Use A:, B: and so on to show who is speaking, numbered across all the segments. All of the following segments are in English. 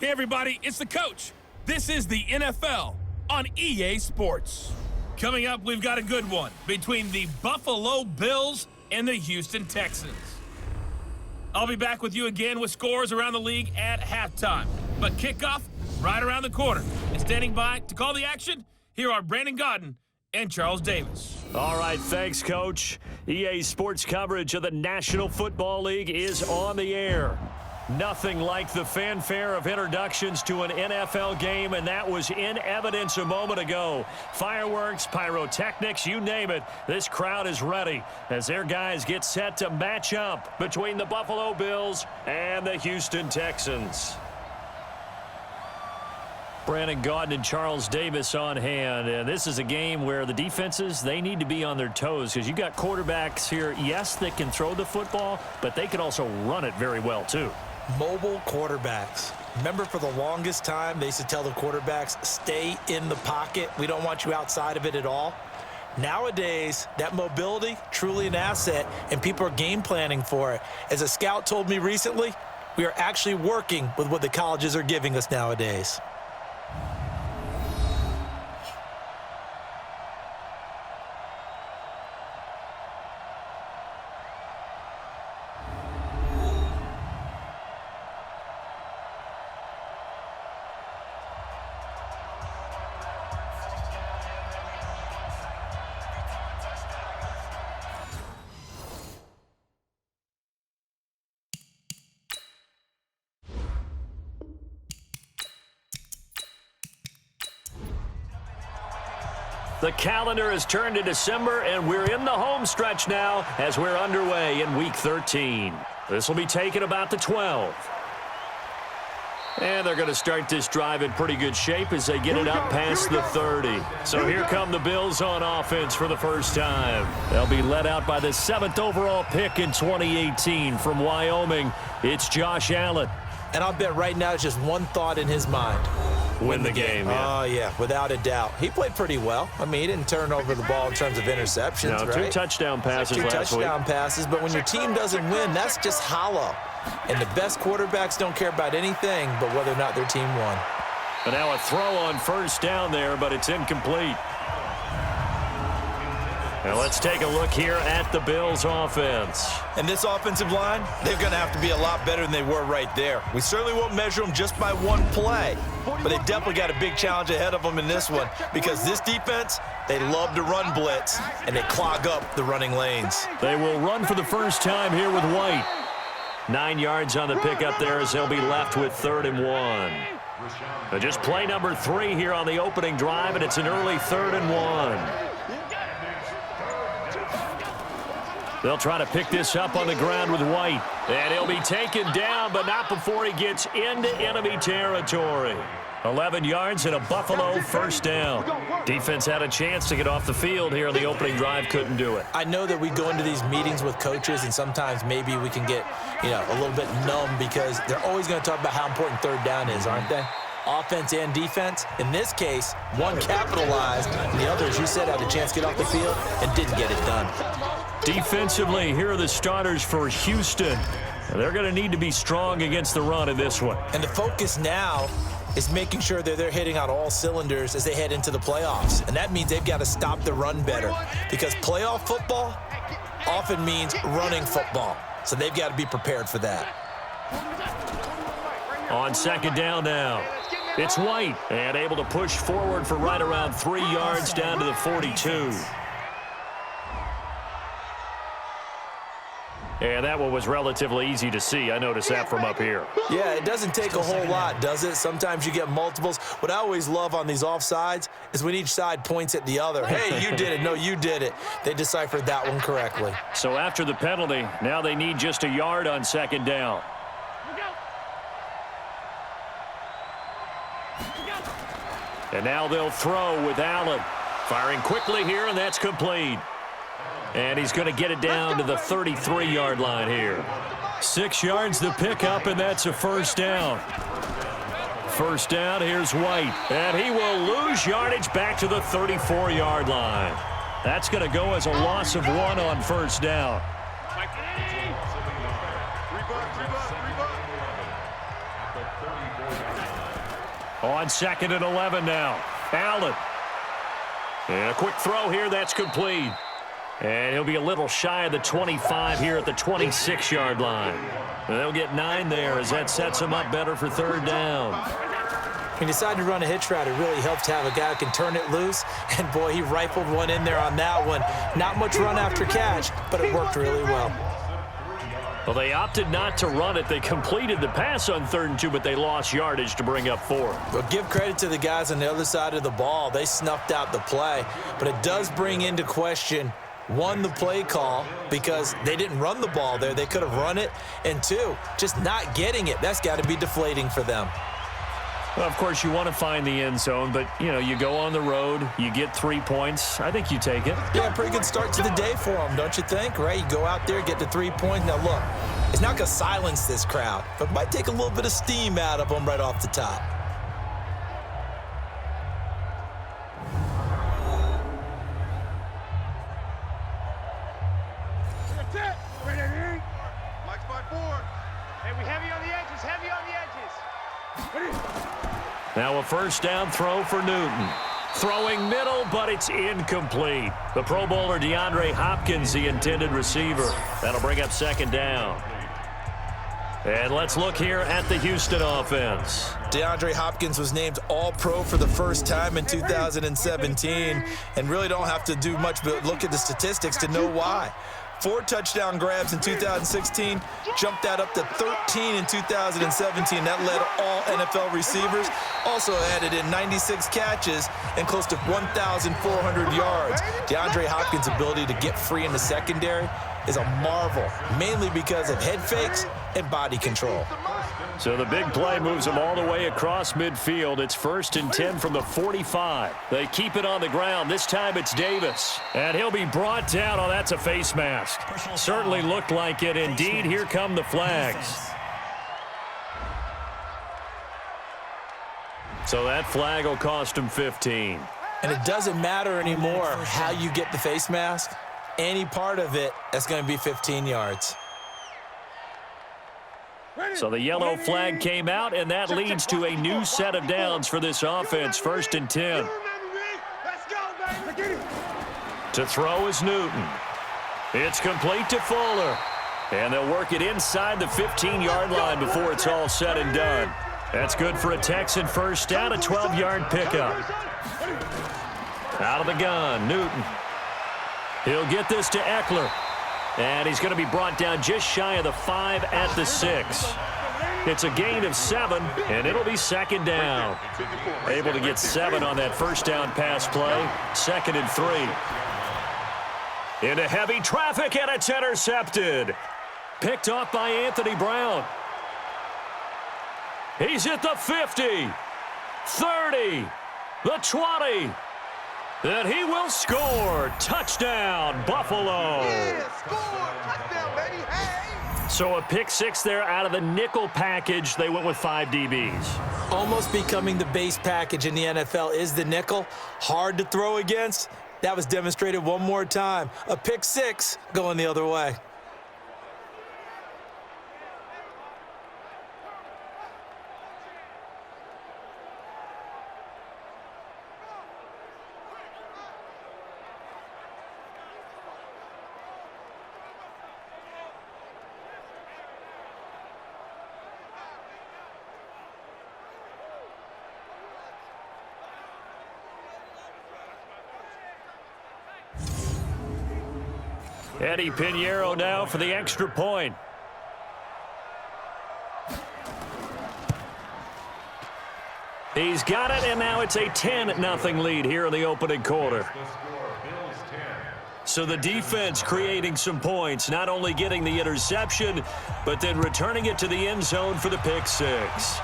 A: Hey everybody, it's the coach. This is the NFL on EA Sports. Coming up, we've got a good one between the Buffalo Bills and the Houston Texans. I'll be back with you again with scores around the league at halftime. But kickoff right around the corner. And standing by to call the action, here are Brandon Godden and Charles Davis.
B: All right, thanks, Coach. EA Sports coverage of the National Football League is on the air. Nothing like the fanfare of introductions to an NFL game, and that was in evidence a moment ago. Fireworks, pyrotechnics, you name it. This crowd is ready as their guys get set to match up between the Buffalo Bills and the Houston Texans. Brandon Gaudin and Charles Davis on hand, and this is a game where the defenses, they need to be on their toes because you got quarterbacks here, yes, that can throw the football, but they can also run it very well too.
C: Mobile quarterbacks. Remember, for the longest time, they used to tell the quarterbacks, stay in the pocket. We don't want you outside of it at all. Nowadays, that mobility, truly an asset, and people are game planning for it. As a scout told me recently, we are actually working with what the colleges are giving us nowadays.
B: The calendar has turned to December, and we're in the home stretch now as we're underway in Week 13. This will be taken about the 12. And they're going to start this drive in pretty good shape as they get it up past the 30. So here come the Bills on offense for the first time. They'll be led out by the 7th overall pick in 2018 from Wyoming. It's Josh Allen.
C: And I'll bet right now it's just one thought in his mind.
B: Win the game, yeah.
C: Oh, yeah, without a doubt. He played pretty well. I mean, he didn't turn over the ball in terms of interceptions,
B: no,
C: right?
B: 2 touchdown passes last week.
C: 2 touchdown passes, but when your team doesn't win, that's just hollow. And the best quarterbacks don't care about anything but whether or not their team won.
B: But now a throw on first down there, but it's incomplete. Now let's take a look here at the Bills' offense.
D: And this offensive line, they're going to have to be a lot better than they were right there. We certainly won't measure them just by one play, but they definitely got a big challenge ahead of them in this one because this defense, they love to run blitz, and they clog up the running lanes.
B: They will run for the first time here with White. 9 yards on the pickup there as they'll be left with 3rd and 1. Just play number 3 here on the opening drive, and it's an early 3rd and 1. They'll try to pick this up on the ground with White. And he'll be taken down, but not before he gets into enemy territory. 11 yards and a Buffalo first down. Defense had a chance to get off the field here in the opening drive, couldn't do it.
C: I know that we go into these meetings with coaches, and sometimes maybe we can get, a little bit numb because they're always going to talk about how important 3rd down is, aren't they? Offense and defense. In this case, one capitalized, and the other, as you said, had a chance to get off the field and didn't get it done.
B: Defensively, here are the starters for Houston. They're going to need to be strong against the run in this one.
C: And the focus now is making sure that they're hitting on all cylinders as they head into the playoffs. And that means they've got to stop the run better because playoff football often means running football. So they've got to be prepared for that.
B: On 2nd down now, it's White and able to push forward for right around 3 yards down to the 42. And that one was relatively easy to see. I noticed that from up here.
C: Yeah, it doesn't take a whole lot, does it? Sometimes you get multiples. What I always love on these offsides is when each side points at the other. Hey, you did it. No, you did it. They deciphered that one correctly.
B: So after the penalty, now they need just a yard on 2nd down. And now they'll throw with Allen. Firing quickly here, and that's complete. And he's going to get it down to the 33-yard line here. 6 yards the pickup, and that's a first down. First down, here's White. And he will lose yardage back to the 34-yard line. That's going to go as a loss of 1 on first down. On 2nd and 11 now. Allen. And a quick throw here. That's complete. And he'll be a little shy of the 25 here at the 26-yard line. And they'll get 9 there as that sets him up better for 3rd down.
C: He decided to run a hitch route. It really helped to have a guy who can turn it loose. And, boy, he rifled one in there on that one. Not much run after catch, but it worked really well.
B: Well, they opted not to run it. They completed the pass on 3rd and 2, but they lost yardage to bring up 4.
C: Well, give credit to the guys on the other side of the ball. They snuffed out the play. But it does bring into question, 1, the play call, because they didn't run the ball there. They could have run it. And 2, just not getting it. That's got to be deflating for them.
B: Well, of course, you want to find the end zone, but, you go on the road, you get 3 points. I think you take it.
C: Yeah, pretty good start to the day for them, don't you think? Right? You go out there, get the 3 points. Now, look, it's not going to silence this crowd, but it might take a little bit of steam out of them right off the top.
E: Mike's by 4. Hey, we heavy on the edges, heavy on the edges.
B: Now a 1st down throw for Newton. Throwing middle, but it's incomplete. The Pro Bowler DeAndre Hopkins, the intended receiver. That'll bring up 2nd down. And let's look here at the Houston offense.
C: DeAndre Hopkins was named All-Pro for the first time in 2017, and really don't have to do much but look at the statistics to know why. 4 touchdown grabs in 2016, jumped that up to 13 in 2017. That led all NFL receivers. Also added in 96 catches and close to 1,400 yards. DeAndre Hopkins' ability to get free in the secondary is a marvel, mainly because of head fakes and body control.
B: So the big play moves them all the way across midfield. It's 1st and 10 from the 45. They keep it on the ground. This time it's Davis. And he'll be brought down. Oh, that's a face mask. Certainly looked like it. Indeed, here come the flags. So that flag will cost him 15.
C: And it doesn't matter anymore how you get the face mask. Any part of it, that's going to be 15 yards.
B: So the yellow flag came out, and that leads to a new set of downs for this offense. 1st and 10. To throw is Newton. It's complete to Fuller. And they'll work it inside the 15-yard line before it's all said and done. That's good for a Texan 1st down, a 12-yard pickup. Out of the gun, Newton. He'll get this to Eckler. And he's going to be brought down just shy of the 5 at the 6. It's a gain of 7, and it'll be 2nd down. Able to get 7 on that 1st down pass play. 2nd and 3. Into heavy traffic, and it's intercepted. Picked off by Anthony Brown. He's at the 50, 30, the 20. And he will score. Touchdown, Buffalo.
E: Yeah, score. Touchdown, baby. Hey.
B: So a pick 6 there out of the nickel package. They went with 5 DBs.
C: Almost becoming the base package in the NFL is the nickel. Hard to throw against. That was demonstrated one more time. A pick 6 going the other way.
B: Eddie Pinheiro now for the extra point. He's got it, and now it's a 10-0 lead here in the opening quarter. So the defense creating some points, not only getting the interception, but then returning it to the end zone for the pick 6.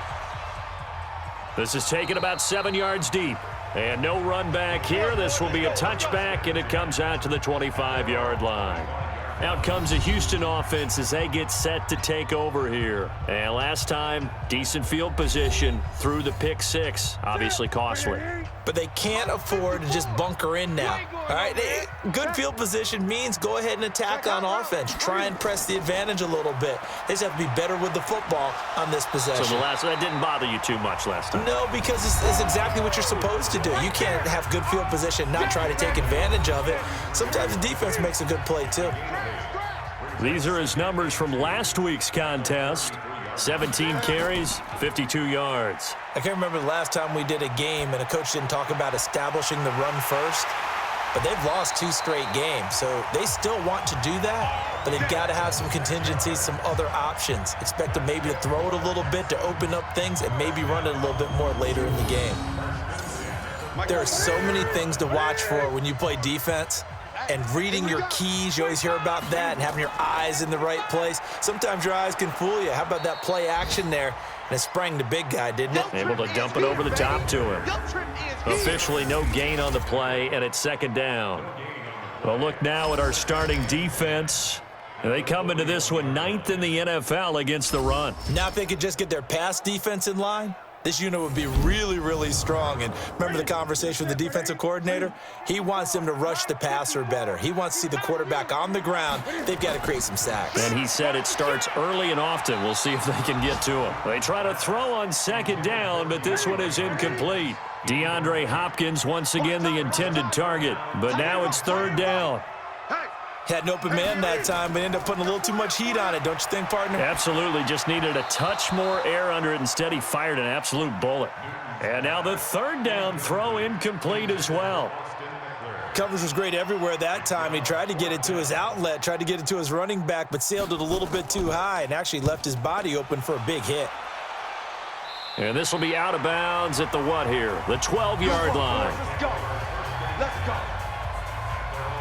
B: This is taken about 7 yards deep. And no run back here. This will be a touchback, and it comes out to the 25-yard line. Out comes a Houston offense as they get set to take over here. And last time, decent field position through the pick six. Obviously costly.
C: But they can't afford to just bunker in now. All right, good field position means go ahead and attack on offense. Try and press the advantage a little bit. They just have to be better with the football on this possession.
B: So that didn't bother you too much last time?
C: No, because it's exactly what you're supposed to do. You can't have good field position, not try to take advantage of it. Sometimes the defense makes a good play too.
B: These are his numbers from last week's contest. 17 carries, 52 yards.
C: I can't remember the last time we did a game and a coach didn't talk about establishing the run first, but they've lost 2 straight games, so they still want to do that, but they've got to have some contingencies, some other options. Expect them maybe to throw it a little bit to open up things and maybe run it a little bit more later in the game. There are so many things to watch for when you play defense. And reading your keys, you always hear about that, and having your eyes in the right place. Sometimes your eyes can fool you. How about that play action there? And it sprang the big guy, didn't it?
B: Able to dump it over the top to him. Officially no gain on the play, and it's second down. Well, look now at our starting defense. They come into this one 9th in the NFL against the run.
C: Now if they could just get their pass defense in line, this unit would be really, really strong. And remember the conversation with the defensive coordinator? He wants them to rush the passer better. He wants to see the quarterback on the ground. They've got to create some sacks.
B: And he said it starts early and often. We'll see if they can get to him. They try to throw on second down, but this one is incomplete. DeAndre Hopkins once again the intended target, but now it's third down.
C: Had an open man that time, but ended up putting a little too much heat on it, don't you think, partner?
B: Absolutely. Just needed a touch more air under it. Instead, he fired an absolute bullet. And now the third down throw incomplete as well.
C: Coverage was great everywhere that time. He tried to get it to his outlet, tried to get it to his running back, but sailed it a little bit too high and actually left his body open for a big hit.
B: And this will be out of bounds at the what here? The 12-yard line.
E: Let's go. Let's go.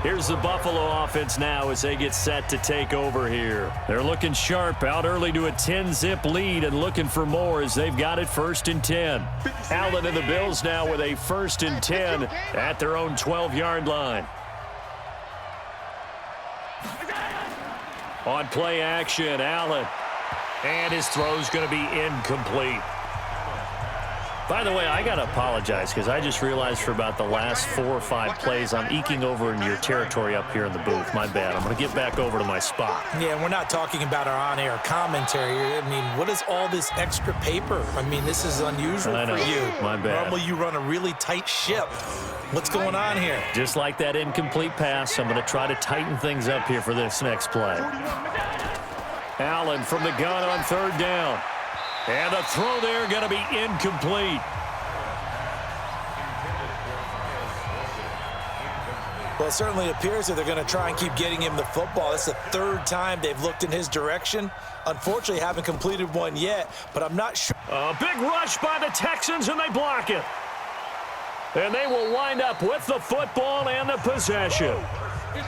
B: Here's the Buffalo offense now as they get set to take over here. They're looking sharp, out early to a 10-zip lead and looking for more as they've got it 1st and 10. Allen and the Bills now with a 1st and 10 at their own 12-yard line. On play action, Allen. And his throw's going to be incomplete. By the way, I got to apologize because I just realized for about the last 4 or 5 plays I'm eking over in your territory up here in the booth. My bad. I'm going to get back over to my spot.
C: Yeah, we're not talking about our on-air commentary. I mean, what is all this extra paper? I mean, this is unusual for you.
B: My bad.
C: Normally you run a really tight ship. What's going on here?
B: Just like that incomplete pass, I'm going to try to tighten things up here for this next play. Allen from the gun on third down. And the throw there going to be incomplete.
C: Well, it certainly appears that they're going to try and keep getting him the football. It's the 3rd time they've looked in his direction. Unfortunately, haven't completed one yet, but I'm not sure.
B: A big rush by the Texans, and they block it. And they will wind up with the football and the possession.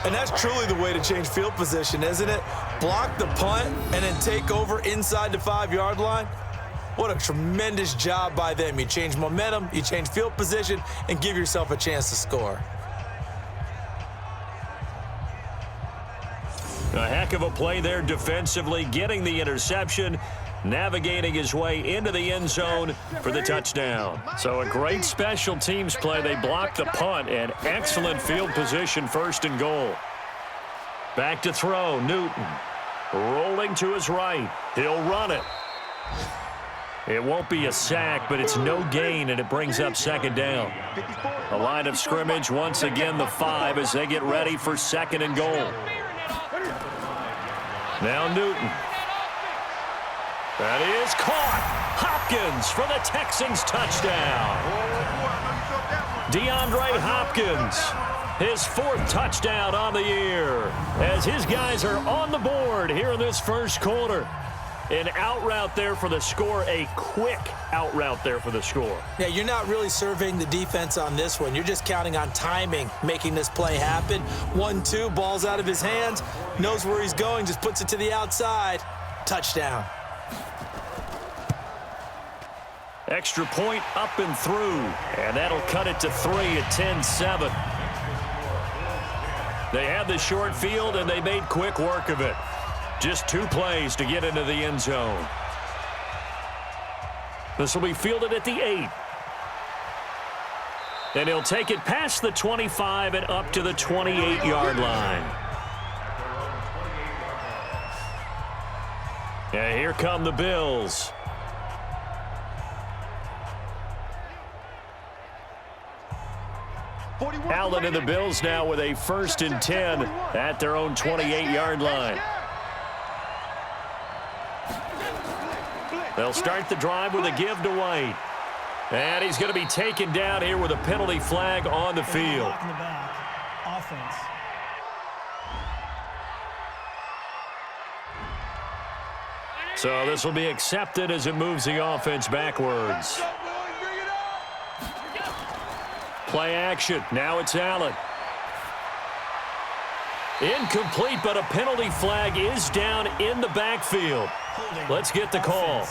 C: And that's truly the way to change field position, isn't it? Block the punt and then take over inside the 5-yard line. What a tremendous job by them. You change momentum, you change field position, and give yourself a chance to score.
B: A heck of a play there defensively, getting the interception, navigating his way into the end zone for the touchdown. So a great special teams play. They blocked the punt and excellent field position, 1st and goal. Back to throw, Newton. Rolling to his right. He'll run it. It won't be a sack, but it's no gain, and it brings up 2nd down. A line of scrimmage, once again the 5 as they get ready for 2nd and goal. Now Newton. That is caught. Hopkins for the Texans touchdown. DeAndre Hopkins, his 4th touchdown on the year as his guys are on the board here in this first quarter. An out route there for the score, a quick out route there for the score.
C: Yeah, you're not really surveying the defense on this one. You're just counting on timing, making this play happen. 1-2, ball's out of his hands, knows where he's going, just puts it to the outside. Touchdown.
B: Extra point up and through, and that'll cut it to 3 at 10-7. They had the short field, and they made quick work of it. Just 2 plays to get into the end zone. This will be fielded at the 8. And he'll take it past the 25 and up to the 28-yard line. And here come the Bills. Allen and the Bills now with a 1st and 10 at their own 28-yard line. They'll start the drive with a give to White. And he's going to be taken down here with a penalty flag on the field.
F: Offense.
B: So this will be accepted as it moves the offense backwards. Play action. Now it's Allen. Incomplete, but a penalty flag is down in the backfield. Let's get the call.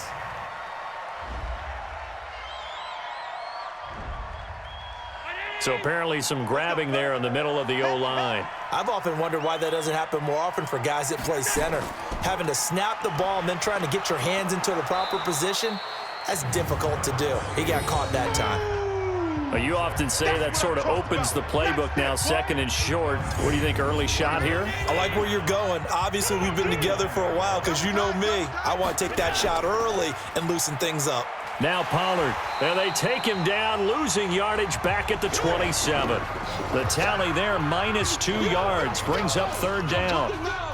B: So apparently some grabbing there in the middle of the O-line.
C: I've often wondered why that doesn't happen more often for guys that play center. Having to snap the ball and then trying to get your hands into the proper position, that's difficult to do. He got caught that time.
B: Well, you often say that sort of opens the playbook now, 2nd and short. What do you think, early shot here?
C: I like where you're going. Obviously, we've been together for a while because you know me. I want to take that shot early and loosen things up.
B: Now Pollard, and they take him down, losing yardage back at the 27. The tally there, -2 yards, brings up 3rd down.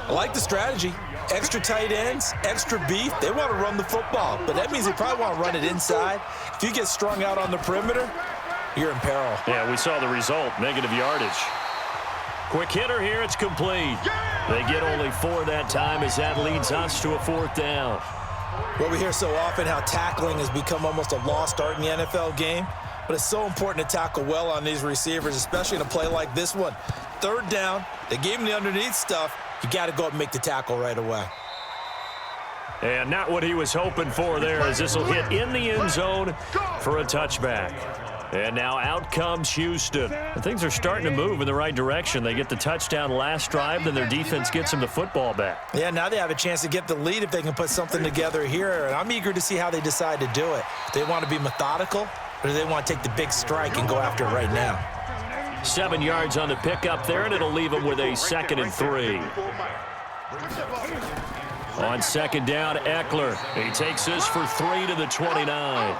C: I like the strategy. Extra tight ends, extra beef. They want to run the football, but that means they probably want to run it inside. If you get strung out on the perimeter, you're in peril.
B: Yeah, we saw the result, negative yardage. Quick hitter here, it's complete. They get only 4 that time as that leads us to a 4th down.
C: Well, we hear so often how tackling has become almost a lost art in the NFL game, but it's so important to tackle well on these receivers, especially in a play like this one. 3rd down, they gave him the underneath stuff. You got to go up and make the tackle right away.
B: And not what he was hoping for there, as this will hit in the end zone for a touchback. And now out comes Houston. And things are starting to move in the right direction. They get the touchdown last drive, then their defense gets them the football back.
C: Yeah, now they have a chance to get the lead if they can put something together here. And I'm eager to see how they decide to do it. Do they want to be methodical, or do they want to take the big strike and go after it right now?
B: 7 yards on the pickup there, and it'll leave them with a 2nd and 3. On 2nd down, Eckler. He takes this for 3 to the 29.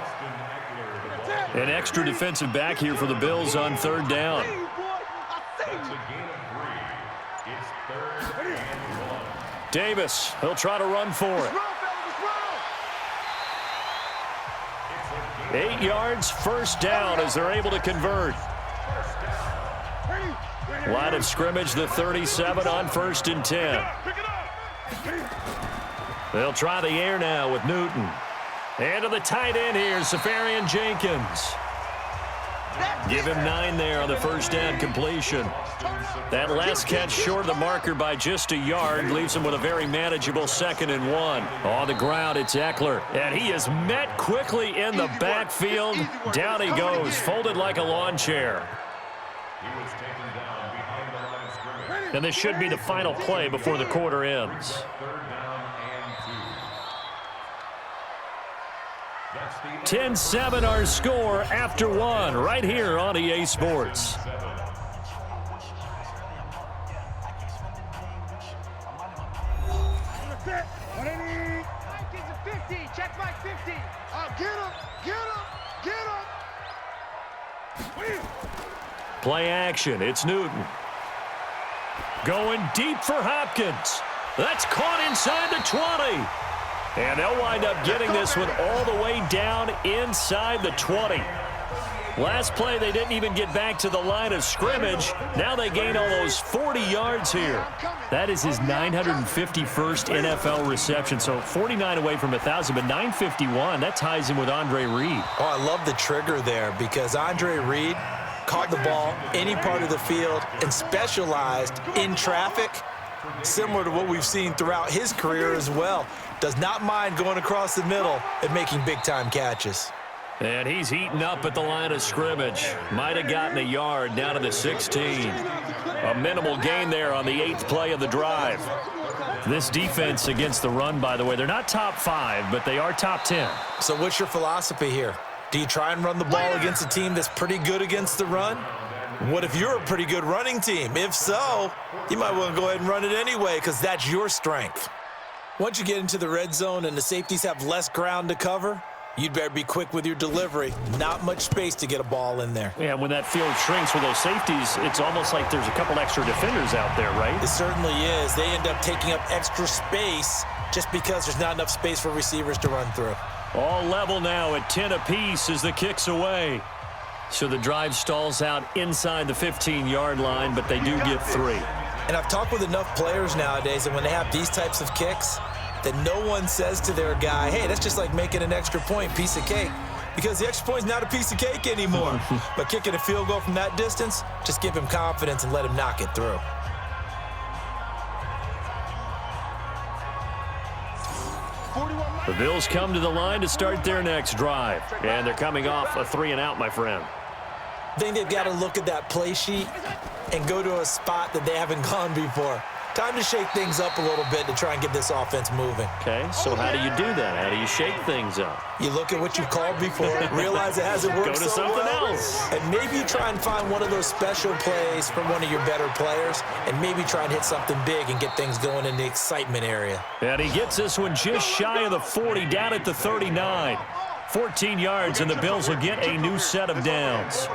B: An extra defensive back here for the Bills on 3rd down. Davis, he'll try to run for it. 8 yards, 1st down as they're able to convert. Line of scrimmage, the 37 on 1st and 10. They'll try the air now with Newton. And to the tight end here, Safarian Jenkins. Give him 9 there on the 1st down completion. That last catch short of the marker by just a yard leaves him with a very manageable 2nd and 1. On the ground, it's Eckler. And he is met quickly in the backfield. Down he goes, folded like a lawn chair. And this should be the final play before the quarter ends. 10-7 our score after 1 right here on EA Sports.
E: Check my 50. Get him.
B: Play action. It's Newton. Going deep for Hopkins. That's caught inside the 20. And they'll wind up getting this one all the way down inside the 20. Last play, they didn't even get back to the line of scrimmage. Now they gain almost 40 yards here. That is his 951st NFL reception. So 49 away from 1,000, but 951. That ties him with Andre Reed.
C: Oh, I love the trigger there because Andre Reed caught the ball any part of the field and specialized in traffic, similar to what we've seen throughout his career as well. Does not mind going across the middle and making big-time catches.
B: And he's eaten up at the line of scrimmage. Might have gotten a yard down to the 16. A minimal gain there on the 8th play of the drive. This defense against the run, by the way, they're not top 5, but they are top 10.
C: So what's your philosophy here? Do you try and run the ball against a team that's pretty good against the run? What if you're a pretty good running team? If so, you might want to go ahead and run it anyway because that's your strength. Once you get into the red zone and the safeties have less ground to cover, you'd better be quick with your delivery. Not much space to get a ball in there.
B: Yeah, when that field shrinks with those safeties, it's almost like there's a couple extra defenders out there, right?
C: It certainly is. They end up taking up extra space just because there's not enough space for receivers to run through.
B: All level now at 10 apiece as the kick's away. So the drive stalls out inside the 15-yard line, but they do get 3.
C: And I've talked with enough players nowadays, and when they have these types of kicks, that no one says to their guy, hey, that's just like making an extra point, piece of cake. Because the extra point's not a piece of cake anymore. But kicking a field goal from that distance, just give him confidence and let him knock it through.
B: The Bills come to the line to start their next drive. And they're coming off a 3-and-out, my friend.
C: I think they've got to look at that play sheet and go to a spot that they haven't gone before. Time to shake things up a little bit to try and get this offense moving.
B: Okay, so how do you do that? How do you shake things up?
C: You look at what you've called before, realize it hasn't worked
B: Go to
C: so
B: something
C: well,
B: else.
C: and maybe you try and find one of those special plays from one of your better players, and maybe try and hit something big and get things going in the excitement area.
B: And he gets this one just shy of the 40, down at the 39. 14 yards, and the Bills will get a new set of downs.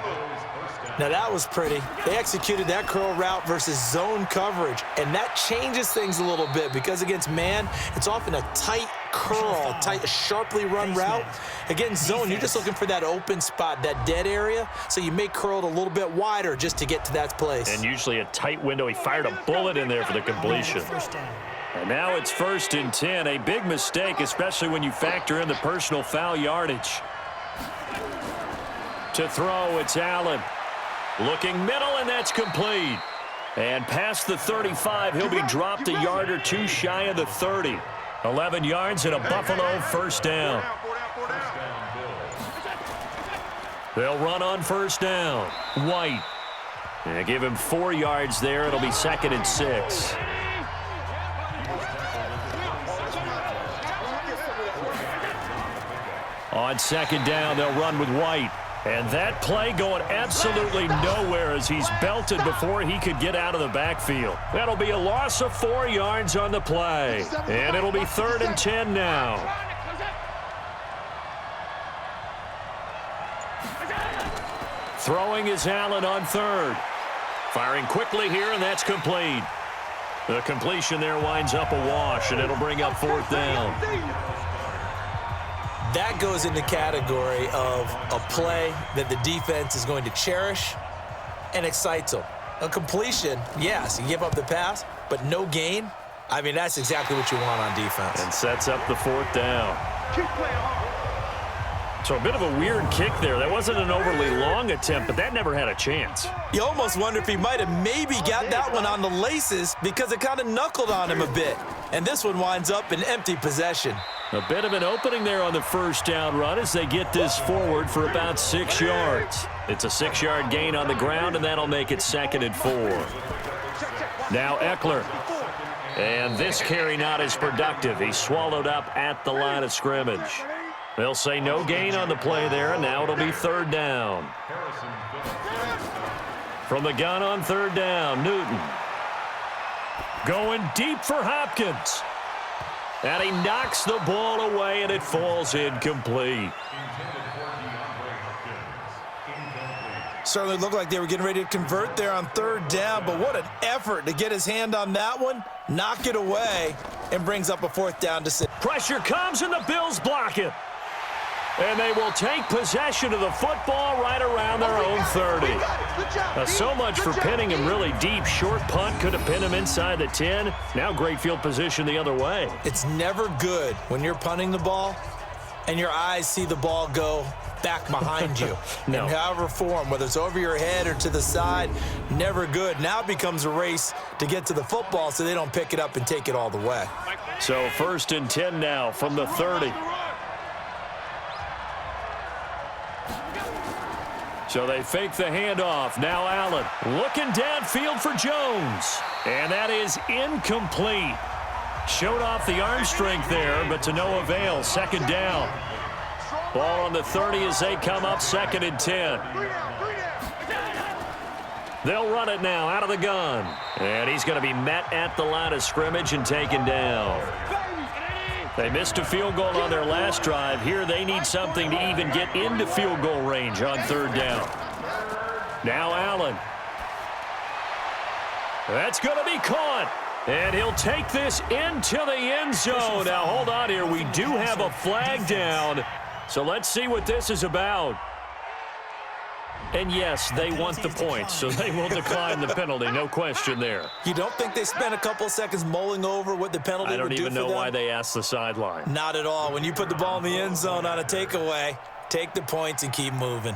C: Now that was pretty. They executed that curl route versus zone coverage, and that changes things a little bit because against man, it's often a tight curl, tight, sharply run route. Against zone, you're just looking for that open spot, that dead area, so you may curl it a little bit wider just to get to that place.
B: And usually a tight window. He fired a bullet in there for the completion. And now it's 1st and 10. A big mistake, especially when you factor in the personal foul yardage. To throw, it's Allen. Looking middle, and that's complete. And past the 35, he'll be dropped a yard or two shy of the 30. 11 yards and a Buffalo first down. They'll run on first down. White. And give him 4 yards there. It'll be 2nd and 6. On 2nd down, they'll run with White. And that play going absolutely nowhere as he's belted before he could get out of the backfield. That'll be a loss of 4 yards on the play. And it'll be 3rd and 10 now. Throwing is Allen on 3rd. Firing quickly here, and that's complete. The completion there winds up a wash, and it'll bring up 4th down.
C: That goes in the category of a play that the defense is going to cherish and excites them. A completion, yes, you give up the pass, but no gain. I mean, that's exactly what you want on defense.
B: And sets up the 4th down. So a bit of a weird kick there. That wasn't an overly long attempt, but that never had a chance.
C: You almost wonder if he might have maybe got that one on the laces because it kind of knuckled on him a bit. And this one winds up in empty possession.
B: A bit of an opening there on the first down run as they get this forward for about 6 yards. It's a 6-yard gain on the ground, and that'll make it 2nd and 4. Now Eckler. And this carry not as productive. He's swallowed up at the line of scrimmage. They'll say no gain on the play there, and now it'll be 3rd down. From the gun on 3rd down, Newton. Going deep for Hopkins. And he knocks the ball away, and it falls incomplete.
C: Certainly looked like they were getting ready to convert there on 3rd down, but what an effort to get his hand on that one, knock it away, and brings up a 4th down to 6.
B: Pressure comes, and the Bills block it. And they will take possession of the football right around their own 30. So much for pinning him really deep. Short punt could have pinned him inside the 10. Now great field position the other way.
C: It's never good when you're punting the ball and your eyes see the ball go back behind you.
B: No.
C: In however form, whether it's over your head or to the side, never good. Now it becomes a race to get to the football so they don't pick it up and take it all the way.
B: So 1st and 10 now from the 30. So they fake the handoff. Now Allen looking downfield for Jones. And that is incomplete. Showed off the arm strength there, but to no avail. Second down. Ball on the 30 as they come up, 2nd and 10. They'll run it now out of the gun. And he's going to be met at the line of scrimmage and taken down. They missed a field goal on their last drive. Here they need something to even get into field goal range on 3rd down. Now Allen. That's going to be caught. And he'll take this into the end zone. Now hold on here. We do have a flag down. So let's see what this is about. And yes, they want the points, so they will decline the penalty. No question there.
C: You don't think they spent a couple of seconds mulling over what the penalty would do for them?
B: I don't even know why they asked the sideline.
C: Not at all. When you put the ball in the end zone on a takeaway, take the points and keep moving.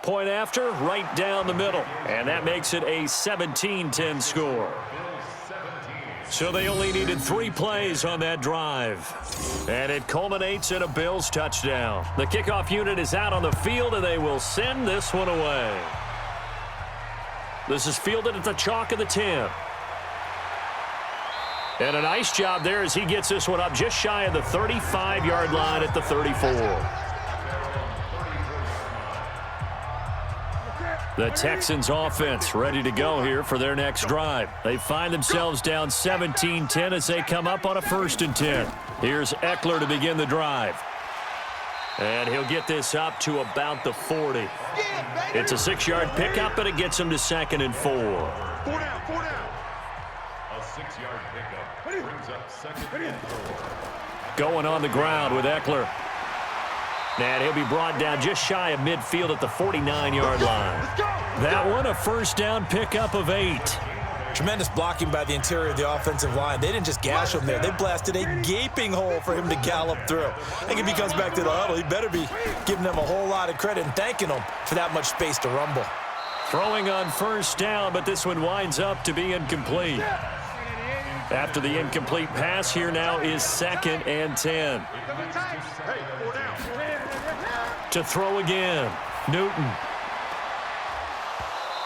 B: Point after, right down the middle. And that makes it a 17-10 score. So they only needed 3 plays on that drive. And it culminates in a Bills touchdown. The kickoff unit is out on the field, and they will send this one away. This is fielded at the chalk of the 10. And a nice job there as he gets this one up just shy of the 35-yard line at the 34. The Texans offense ready to go here for their next drive. They find themselves down 17-10 as they come up on a 1st and 10. Here's Eckler to begin the drive. And he'll get this up to about the 40. It's a 6-yard pickup, and it gets him to 2nd and 4.
E: 4 down. A 6-yard pickup brings up 2nd and 4.
B: Going on the ground with Eckler. And he'll be brought down just shy of midfield at the 49-yard line. That one, a 1st down pickup of 8.
C: Tremendous blocking by the interior of the offensive line. They didn't just gash him there. They blasted a gaping hole for him to gallop through. I think if he comes back to the huddle, he better be giving them a whole lot of credit and thanking them for that much space to rumble.
B: Throwing on 1st down, but this one winds up to be incomplete. After the incomplete pass, here now is 2nd and 10. To throw again, Newton.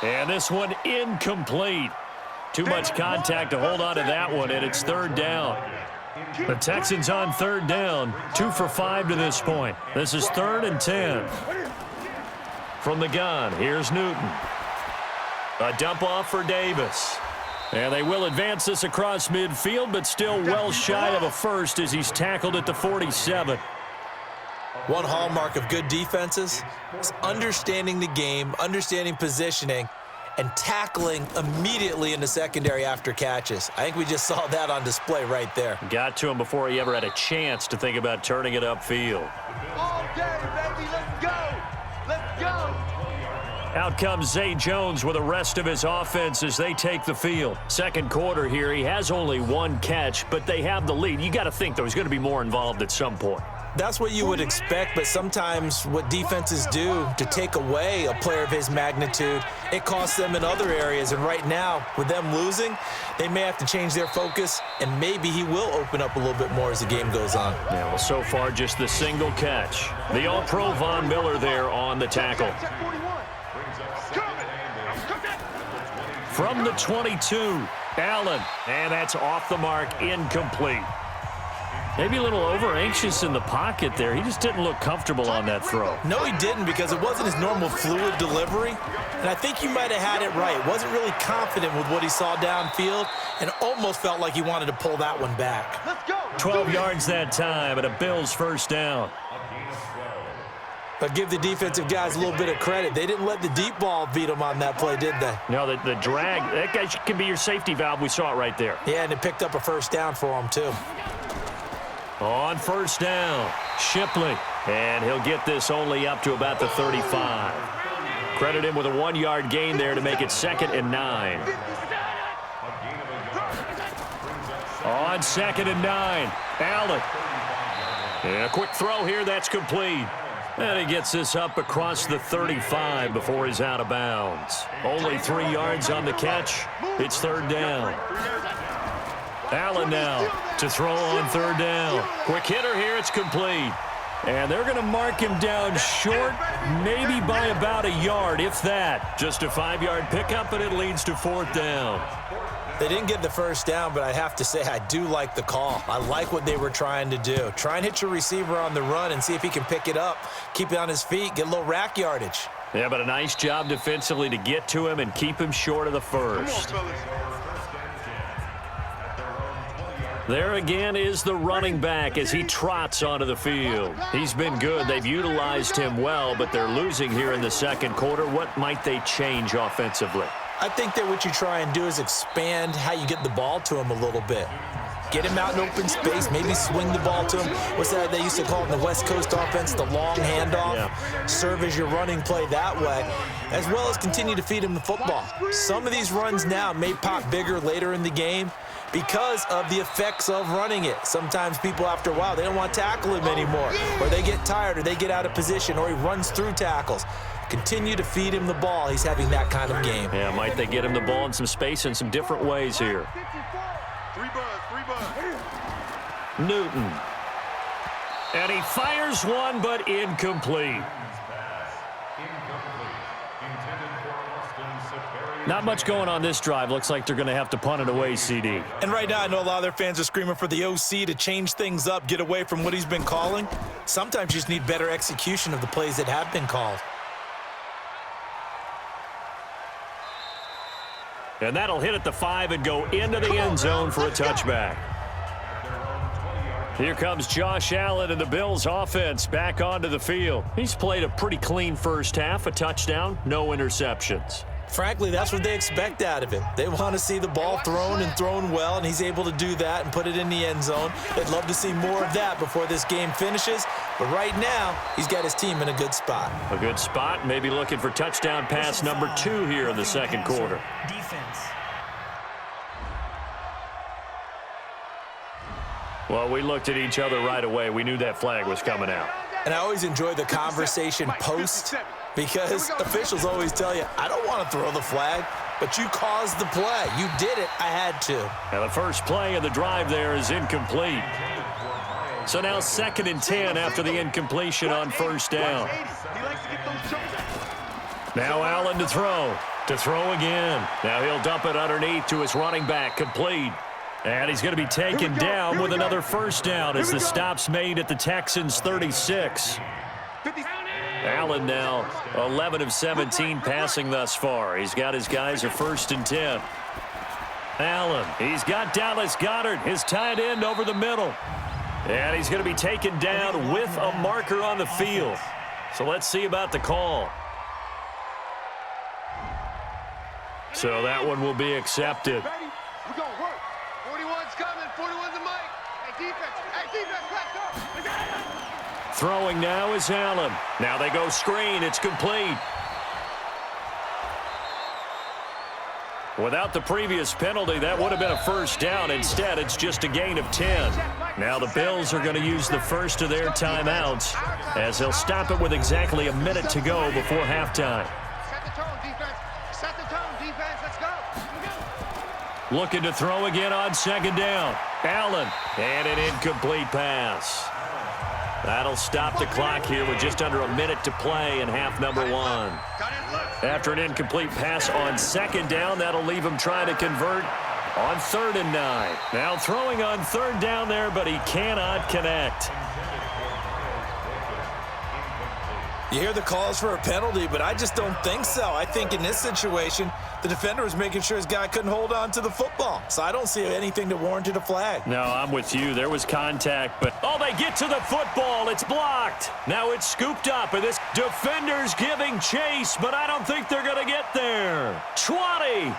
B: And this one incomplete. Too much contact to hold on to that one, and it's 3rd down. The Texans on 3rd down, 2 for 5 to this point. This is 3rd and 10. From the gun, here's Newton. A dump off for Davis. And they will advance this across midfield, but still well shy of a first as he's tackled at the 47.
C: One hallmark of good defenses is understanding the game, understanding positioning, and tackling immediately in the secondary after catches. I think we just saw that on display right there.
B: Got to him before he ever had a chance to think about turning it upfield.
E: All day, baby, let's go! Let's go!
B: Out comes Zay Jones with the rest of his offense as they take the field. 2nd quarter here, he has only 1 catch, but they have the lead. You got to think, though, he's going to be more involved at some point.
C: That's what you would expect, but sometimes what defenses do to take away a player of his magnitude, it costs them in other areas. And right now, with them losing, they may have to change their focus, and maybe he will open up a little bit more as the game goes on.
B: Yeah, well, so far, just the single catch. The All-Pro Von Miller there on the tackle. From the 22, Allen, and that's off the mark, incomplete. Maybe a little over-anxious in the pocket there. He just didn't look comfortable on that throw.
C: No, he didn't, because it wasn't his normal fluid delivery. And I think you might have had it right. Wasn't really confident with what he saw downfield and almost felt like he wanted to pull that one back.
E: Let's go!
B: 12 yards that time and a Bills 1st down.
C: But give the defensive guys a little bit of credit. They didn't let the deep ball beat them on that play, did they?
B: No, the drag, that guy can be your safety valve. We saw it right there.
C: Yeah, and it picked up a 1st down for him, too.
B: On 1st down, Shipley. And he'll get this only up to about the 35. Credit him with a 1-yard gain there to make it 2nd and 9. On 2nd and 9, Allen. And a quick throw here, that's complete. And he gets this up across the 35 before he's out of bounds. Only 3 yards on the catch. It's 3rd down. Allen now to throw on 3rd down. Quick hitter here, it's complete. And they're going to mark him down short, maybe by about a yard, if that. Just a 5-yard pickup, and it leads to 4th down.
C: They didn't get the first down, but I have to say I do like the call. I like what they were trying to do. Try and hit your receiver on the run and see if he can pick it up, keep it on his feet, get a little rack yardage.
B: Yeah, but a nice job defensively to get to him and keep him short of the first. There again is the running back as he trots onto the field. He's been good. They've utilized him well, but they're losing here in the second quarter. What might they change offensively?
C: I think that what you try and do is expand how you get the ball to him a little bit. Get him out in open space, maybe swing the ball to him. What's that they used to call it in the West Coast offense, the long handoff? Yeah. Serve as your running play that way, as well as continue to feed him the football. Some of these runs now may pop bigger later in the game because of the effects of running it. Sometimes people, after a while, they don't want to tackle him anymore, or they get tired, or they get out of position, or he runs through tackles. Continue to feed him the ball. He's having that kind of game.
B: Yeah, might they get him the ball in some space in some different ways here. Newton. And he fires one, but incomplete. Not much going on this drive. Looks like they're going to have to punt it away, CD.
C: And right now, I know a lot of their fans are screaming for the OC to change things up, get away from what he's been calling. Sometimes you just need better execution of the plays that have been called.
B: And that'll hit at the 5 and go into the end zone for a touchback. Here comes Josh Allen and the Bills offense back onto the field. He's played a pretty clean first half, a touchdown, no interceptions.
C: Frankly, that's what they expect out of him. They want to see the ball thrown and thrown well, and he's able to do that and put it in the end zone. They'd love to see more of that before this game finishes. But right now, he's got his team in a good spot.
B: A good spot, maybe looking for touchdown pass number 2 here in the second quarter.
F: Defense.
B: Well, we looked at each other right away. We knew that flag was coming out.
C: And I always enjoy the conversation post because officials always tell you, I don't want to throw the flag, but you caused the play. You did it. I had to.
B: Now the first play of the drive there is incomplete. So now 2nd and 10 after the incompletion on first down. Now Allen to throw. To throw again. Now he'll dump it underneath to his running back. Complete. And he's going to be taken down with another first down as the stop's made at the Texans' 36. Allen now 11 of 17 passing thus far. He's got his guys a 1st and 10. Allen, he's got Dallas Goedert, his tight end over the middle. And he's going to be taken down with a marker on the field. So let's see about the call. So that one will be accepted.
G: We're going to work. 41's coming. 41's the mic. Hey, defense. Hey, defense, let's go.
B: Throwing now is Allen. Now they go screen. It's complete. Without the previous penalty, that would have been a first down. Instead, it's just a gain of 10. Now the Bills are going to use the first of their timeouts as they'll stop it with exactly a minute to go before halftime.
G: Set the tone, defense. Set the tone, defense. Let's go.
B: Looking to throw again on 2nd down. Allen, and an incomplete pass. That'll stop the clock here with just under a minute to play in half number 1. After an incomplete pass on 2nd down, that'll leave him trying to convert on 3rd and 9. Now throwing on 3rd down there, but he cannot connect.
C: You hear the calls for a penalty, but I just don't think so. I think in this situation, the defender was making sure his guy couldn't hold on to the football. So I don't see anything that warranted a flag.
B: No, I'm with you. There was contact, but oh, they get to the football. It's blocked. Now it's scooped up, and this defender's giving chase, but I don't think they're going to get there. 20.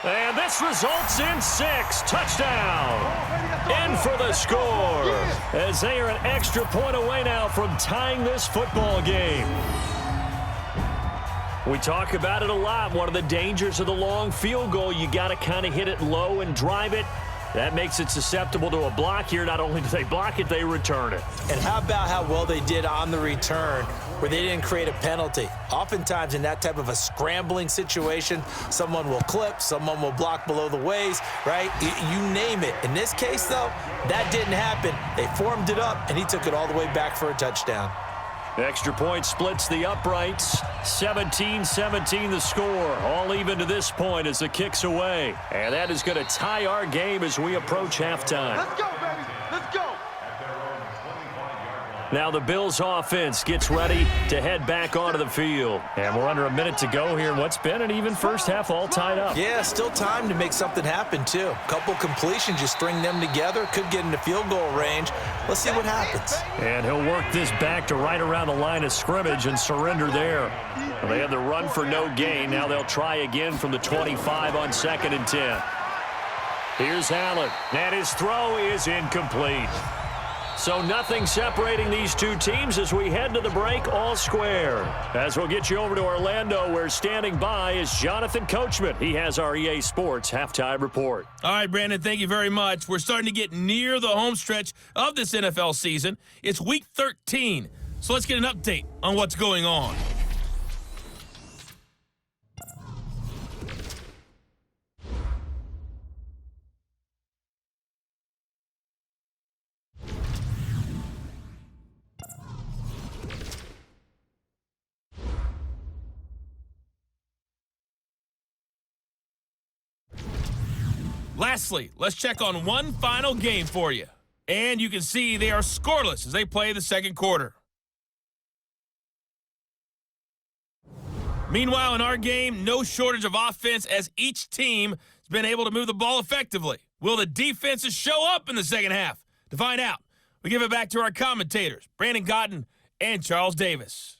B: And this results in 6. Touchdown. In for the score. As they are an extra point away now from tying this football game. We talk about it a lot. One of the dangers of the long field goal, you got to kind of hit it low and drive it. That makes it susceptible to a block here. Not only do they block it, they return it.
C: And how about how well they did on the return? where they didn't create a penalty. Oftentimes in that type of a scrambling situation, someone will clip, someone will block below the waist, right? You name it. In this case, though, that didn't happen. They formed it up, and he took it all the way back for a touchdown.
B: Extra point splits the uprights. 17-17 the score. All even to this point as the kick's away. And that is going to tie our game as we approach halftime.
G: Let's go, baby. Let's go.
B: Now the Bills offense gets ready to head back onto the field. And we're under a minute to go here in what's been an even first half, all tied up.
C: Yeah, still time to make something happen, too. Couple completions, you string them together, could get into field goal range. Let's see what happens.
B: And he'll work this back to right around the line of scrimmage and surrender there. Well, they had the run for no gain. Now they'll try again from the 25 on 2nd and 10. Here's Allen, and his throw is incomplete. So nothing separating these two teams as we head to the break, all square. As we'll get you over to Orlando, where standing by is Jonathan Coachman. He has our EA Sports Halftime Report.
A: All right, Brandon, thank you very much. We're starting to get near the home stretch of this NFL season. It's Week 13, so let's get an update on what's going on. Lastly, let's check on one final game for you. And you can see they are scoreless as they play the second quarter. Meanwhile, in our game, no shortage of offense as each team has been able to move the ball effectively. Will the defenses show up in the second half? To find out, we give it back to our commentators, Brandon Cotton and Charles Davis.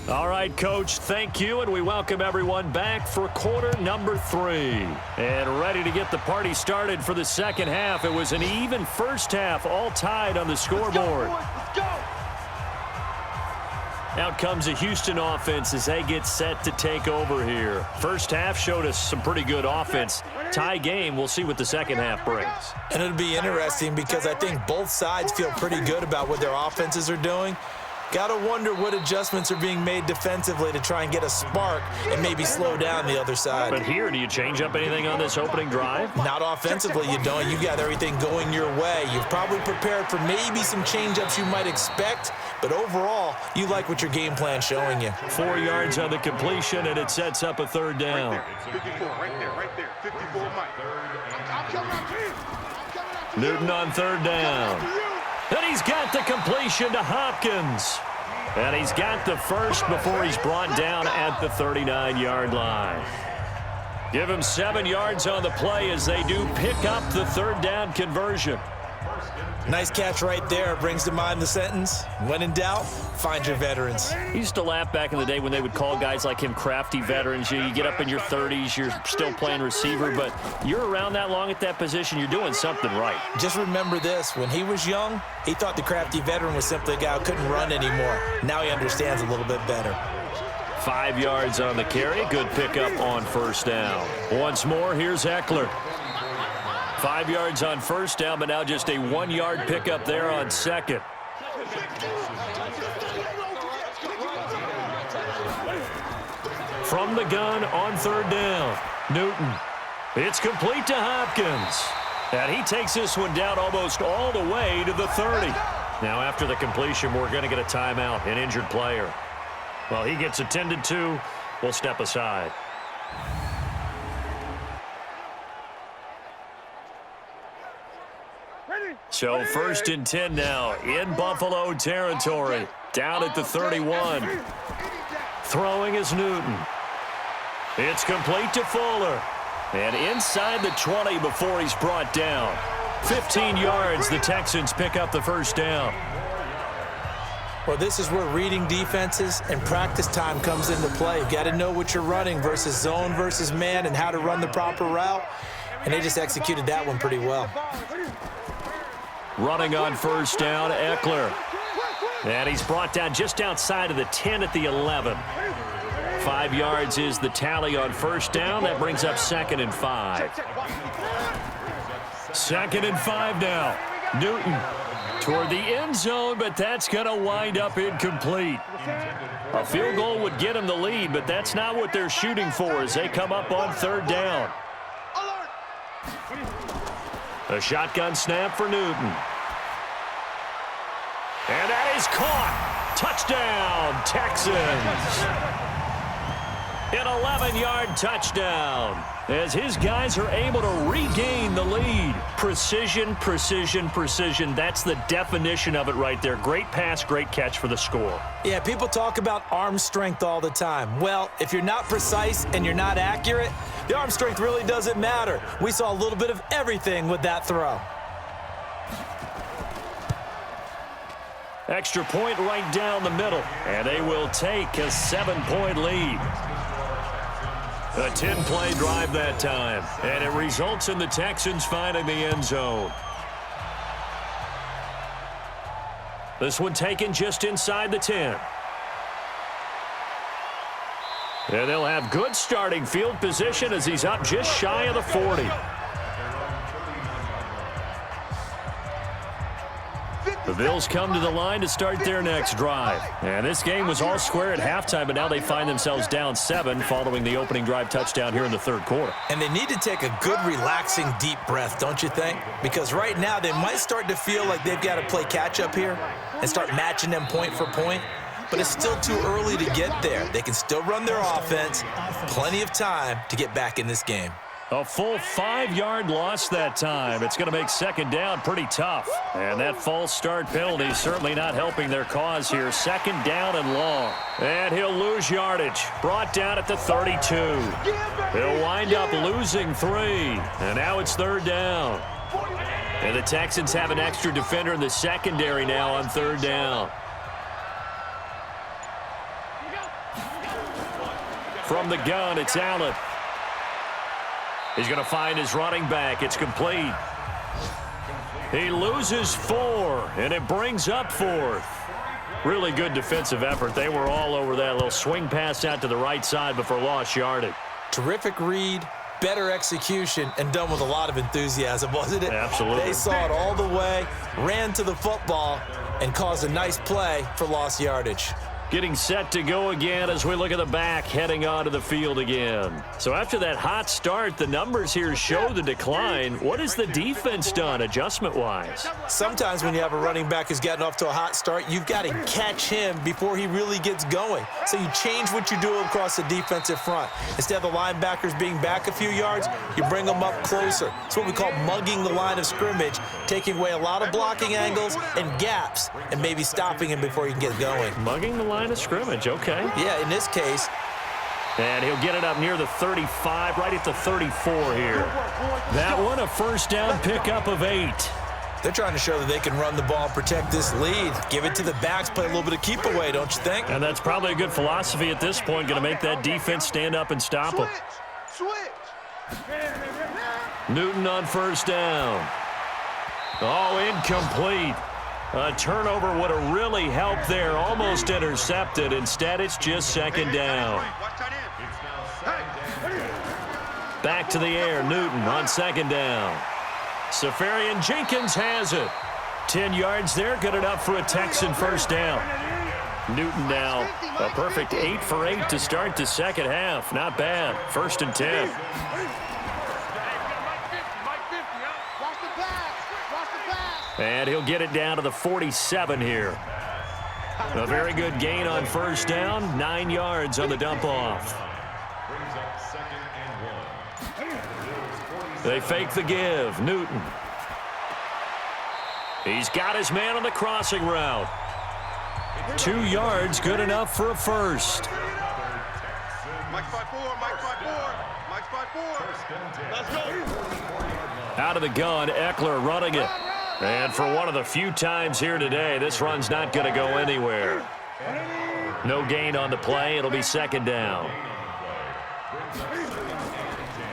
B: All right, Coach, thank you, and we welcome everyone back for quarter number 3. And ready to get the party started for the second half. It was an even first half, all tied on the scoreboard.
G: Let's go.
B: Out comes the Houston offense as they get set to take over here. First half showed us some pretty good offense. Tie game, we'll see what the second half brings.
C: And it'll be interesting because I think both sides feel pretty good about what their offenses are doing. Got to wonder what adjustments are being made defensively to try and get a spark and maybe slow down the other side.
B: But here, do you change up anything on this opening drive?
C: Not offensively, you don't. You got everything going your way. You've probably prepared for maybe some change-ups you might expect, but overall, you like what your game plan's showing you.
B: 4 yards on the completion, and it sets up a third down.
G: Right there. 54, Mike. I'm coming up to you.
B: Newton on third down. And he's got the completion to Hopkins. And he's got the first before he's brought down at the 39-yard line. Give him 7 yards on the play as they do pick up the third down conversion.
C: Nice catch right there. Brings to mind the sentence, when in doubt, find your veterans.
B: I used to laugh back in the day when they would call guys like him crafty veterans. You get up in your 30s, you're still playing receiver, but you're around that long at that position, you're doing something right.
C: Just remember this, when he was young, he thought the crafty veteran was simply a guy who couldn't run anymore. Now he understands a little bit better.
B: 5 yards on the carry, good pickup on first down. Once more, here's Eckler. 5 yards on first down, but now just a 1 yard pickup there on second. From the gun on third down, Newton. It's complete to Hopkins. And he takes this one down almost all the way to the 30. Now after the completion, we're going to get a timeout, an injured player. Well, he gets attended to. We'll step aside. So 1st and 10 now in Buffalo territory. Down at the 31. Throwing is Newton. It's complete to Fuller. And inside the 20 before he's brought down. 15 yards, the Texans pick up the first down.
C: Well, this is where reading defenses and practice time comes into play. You've got to know what you're running versus zone versus man and how to run the proper route. And they just executed that one pretty well.
B: Running on first down, Eckler. And he's brought down just outside of the 10 at the 11. 5 yards is the tally on first down. That brings up 2nd and 5. 2nd and 5 now. Newton toward the end zone, but that's going to wind up incomplete. A field goal would get him the lead, but that's not what they're shooting for as they come up on 3rd down. A shotgun snap for Newton. And that is caught. Touchdown, Texans. An 11-yard touchdown as his guys are able to regain the lead. Precision, precision, precision. That's the definition of it right there. Great pass, great catch for the score.
C: Yeah, people talk about arm strength all the time. Well, if you're not precise and you're not accurate, the arm strength really doesn't matter. We saw a little bit of everything with that throw.
B: Extra point right down the middle, and they will take a 7-point lead. A 10-play drive that time, and it results in the Texans finding the end zone. This one taken just inside the 10. And they'll have good starting field position as he's up just shy of the 40. The Bills come to the line to start their next drive. And this game was all square at halftime, but now they find themselves down 7 following the opening drive touchdown here in the 3rd quarter.
C: And they need to take a good, relaxing, deep breath, don't you think? Because right now they might start to feel like they've got to play catch-up here and start matching them point for point. But it's still too early to get there. They can still run their offense. Plenty of time to get back in this game.
B: A full 5-yard loss that time. It's going to make 2nd down pretty tough. And that false start penalty is certainly not helping their cause here. 2nd down and long. And he'll lose yardage. Brought down at the 32. He'll wind up losing 3. And now it's 3rd down. And the Texans have an extra defender in the secondary now on 3rd down. From the gun, it's Allen. He's going to find his running back. It's complete. He loses 4, and it brings up 4th. Really good defensive effort. They were all over that little swing pass out to the right side before lost yardage.
C: Terrific read, better execution, and done with a lot of enthusiasm, wasn't it?
B: Absolutely.
C: They saw it all the way, ran to the football, and caused a nice play for lost yardage.
B: Getting set to go again as we look at the back heading onto the field again. So after that hot start, the numbers here show the decline. What has the defense done adjustment-wise?
C: Sometimes when you have a running back who's gotten off to a hot start, you've got to catch him before he really gets going. So you change what you do across the defensive front. Instead of the linebackers being back a few yards, you bring them up closer. It's what we call mugging the line of scrimmage, taking away a lot of blocking angles and gaps and maybe stopping him before he can get going.
B: Mugging the line of scrimmage, okay.
C: Yeah, in this case.
B: And he'll get it up near the 35, right at the 34 here. That one, a 1st down pickup of 8.
C: They're trying to show that they can run the ball, protect this lead. Give it to the backs, play a little bit of keep away, don't you think?
B: And that's probably a good philosophy at this point, going to make that defense stand up and stop them. Newton on 1st down. Oh, incomplete. A turnover would have really helped there, almost intercepted. Instead, it's just 2nd down. Back to the air, Newton on 2nd down. Safarian Jenkins has it. 10 yards there, good enough for a Texan 1st down. Newton now a perfect 8 for 8 to start the 2nd half. Not bad. 1st and 10. And he'll get it down to the 47 here. A very good gain on 1st down. 9 yards on the dump-off. They fake the give. Newton. He's got his man on the crossing route. 2 yards, good enough for a 1st.
G: Mike 5-4, Mike 5-4, Mike 5-4. Let's go.
B: Out of the gun, Eckler running it. And for one of the few times here today, this run's not going to go anywhere. No gain on the play. It'll be 2nd down.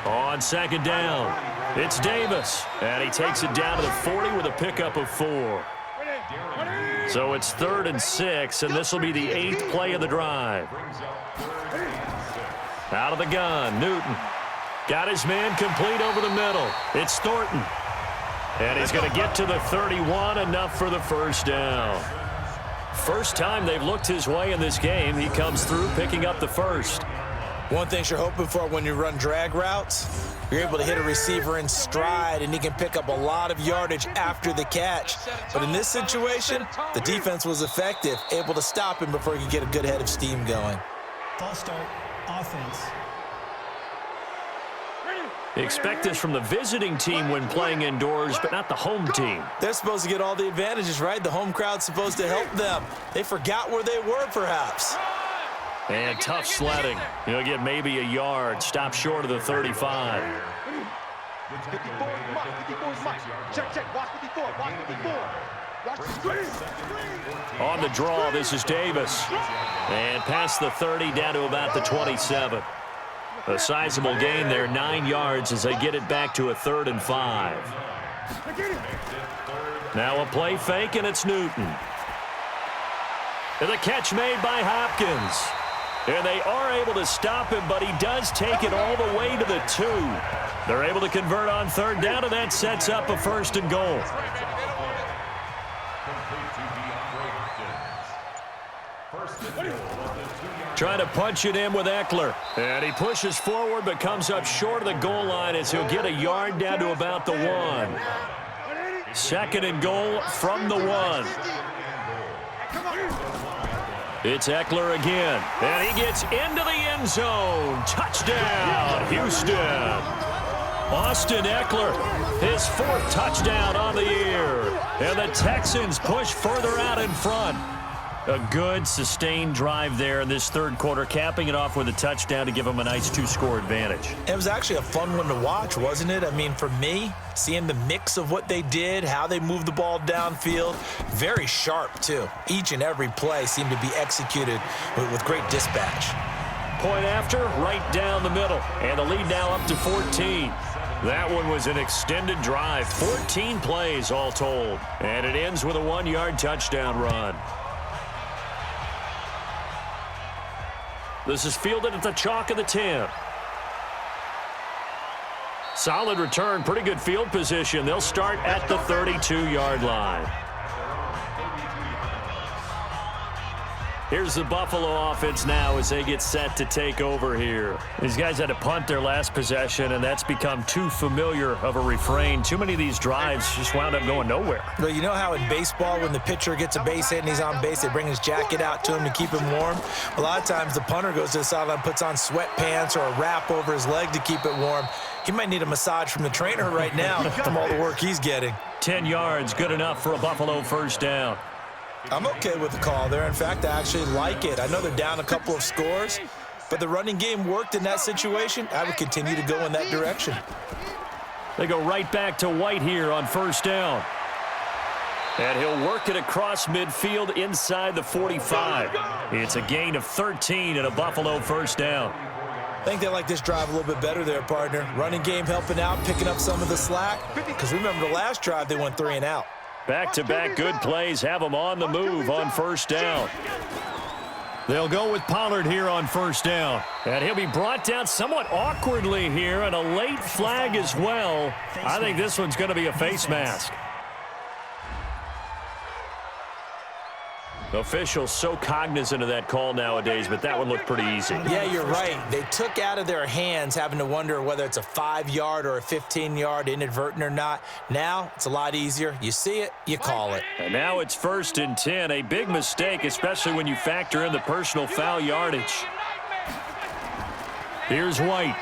B: On 2nd down, it's Davis. And he takes it down to the 40 with a pickup of 4. So it's 3rd and 6, and this will be the 8th play of the drive. Out of the gun, Newton. Got his man complete over the middle. It's Thornton. And he's going to get to the 31, enough for the first down. First time they've looked his way in this game. He comes through picking up the first.
C: One thing you're hoping for when you run drag routes, you're able to hit a receiver in stride, and he can pick up a lot of yardage after the catch. But in this situation, the defense was effective, able to stop him before he could get a good head of steam going.
F: False start, offense.
B: Expect this from the visiting team when playing indoors, but not the home team.
C: They're supposed to get all the advantages, right? The home crowd's supposed to help them. They forgot where they were, perhaps.
B: And tough sledding. He'll get maybe a yard. Stop short of the 35.
G: 54, check, watch 54, watch 54. Watch the screen.
B: On the draw, this is Davis. And past the 30, down to about the 27. A sizable gain there, 9 yards as they get it back to a 3rd and 5. Now a play fake, and it's Newton. And the catch made by Hopkins. And they are able to stop him, but he does take it all the way to the 2. They're able to convert on 3rd down, and that sets up a 1st and goal. Trying to punch it in with Eckler. And he pushes forward but comes up short of the goal line as he'll get a yard down to about the 1. 2nd and goal from the 1. It's Eckler again. And he gets into the end zone. Touchdown, Houston. Austin Eckler, his 4th touchdown on the year. And the Texans push further out in front. A good, sustained drive there in this 3rd quarter, capping it off with a touchdown to give them a nice 2-score advantage.
C: It was actually a fun one to watch, wasn't it? I mean, for me, seeing the mix of what they did, how they moved the ball downfield, very sharp, too. Each and every play seemed to be executed with great dispatch.
B: Point after, right down the middle, and the lead now up to 14. That one was an extended drive, 14 plays all told, and it ends with a 1-yard touchdown run. This is fielded at the chalk of the 10. Solid return, pretty good field position. They'll start at the 32-yard line. Here's the Buffalo offense now as they get set to take over here. These guys had to punt their last possession, and that's become too familiar of a refrain. Too many of these drives just wound up going nowhere.
C: Well, you know how in baseball when the pitcher gets a base hit and he's on base, they bring his jacket out to him to keep him warm? A lot of times the punter goes to the sideline, puts on sweatpants or a wrap over his leg to keep it warm. He might need a massage from the trainer right now from all the work he's getting.
B: 10 yards, good enough for a Buffalo 1st down.
C: I'm okay with the call there. In fact, I actually like it. I know they're down a couple of scores, but the running game worked in that situation. I would continue to go in that direction.
B: They go right back to White here on 1st down. And he'll work it across midfield inside the 45. It's a gain of 13 and a Buffalo 1st down.
C: I think they like this drive a little bit better there, partner. Running game helping out, picking up some of the slack. Because remember the last drive, they went 3 and out.
B: Back-to-back good plays have them on the move on 1st down. They'll go with Pollard here on 1st down. And he'll be brought down somewhat awkwardly here, and a late flag as well. I think this one's going to be a face mask. Officials so cognizant of that call nowadays, but that one looked pretty easy.
C: Yeah, you're right. They took out of their hands having to wonder whether it's a 5-yard or a 15-yard, inadvertent or not. Now, it's a lot easier. You see it, you call it.
B: And now it's 1st and 10. A big mistake, especially when you factor in the personal foul yardage. Here's White.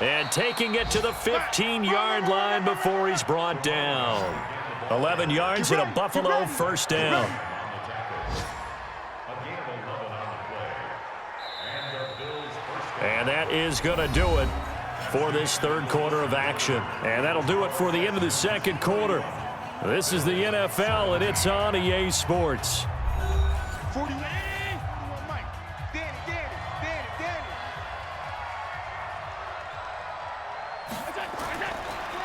B: And taking it to the 15-yard line before he's brought down. 11 yards and a Buffalo 1st down. And that is going to do it for this 3rd quarter of action. And that'll do it for the end of the 2nd quarter. This is the NFL, and it's on EA Sports.
G: 48. Danny.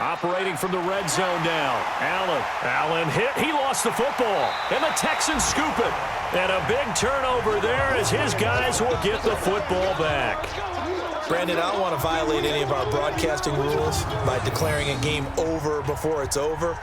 B: Operating from the red zone now. Allen hit. He lost the football. And the Texans scoop it. And a big turnover there as his guys will get the football back.
C: Brandon, I don't want to violate any of our broadcasting rules by declaring a game over before it's over.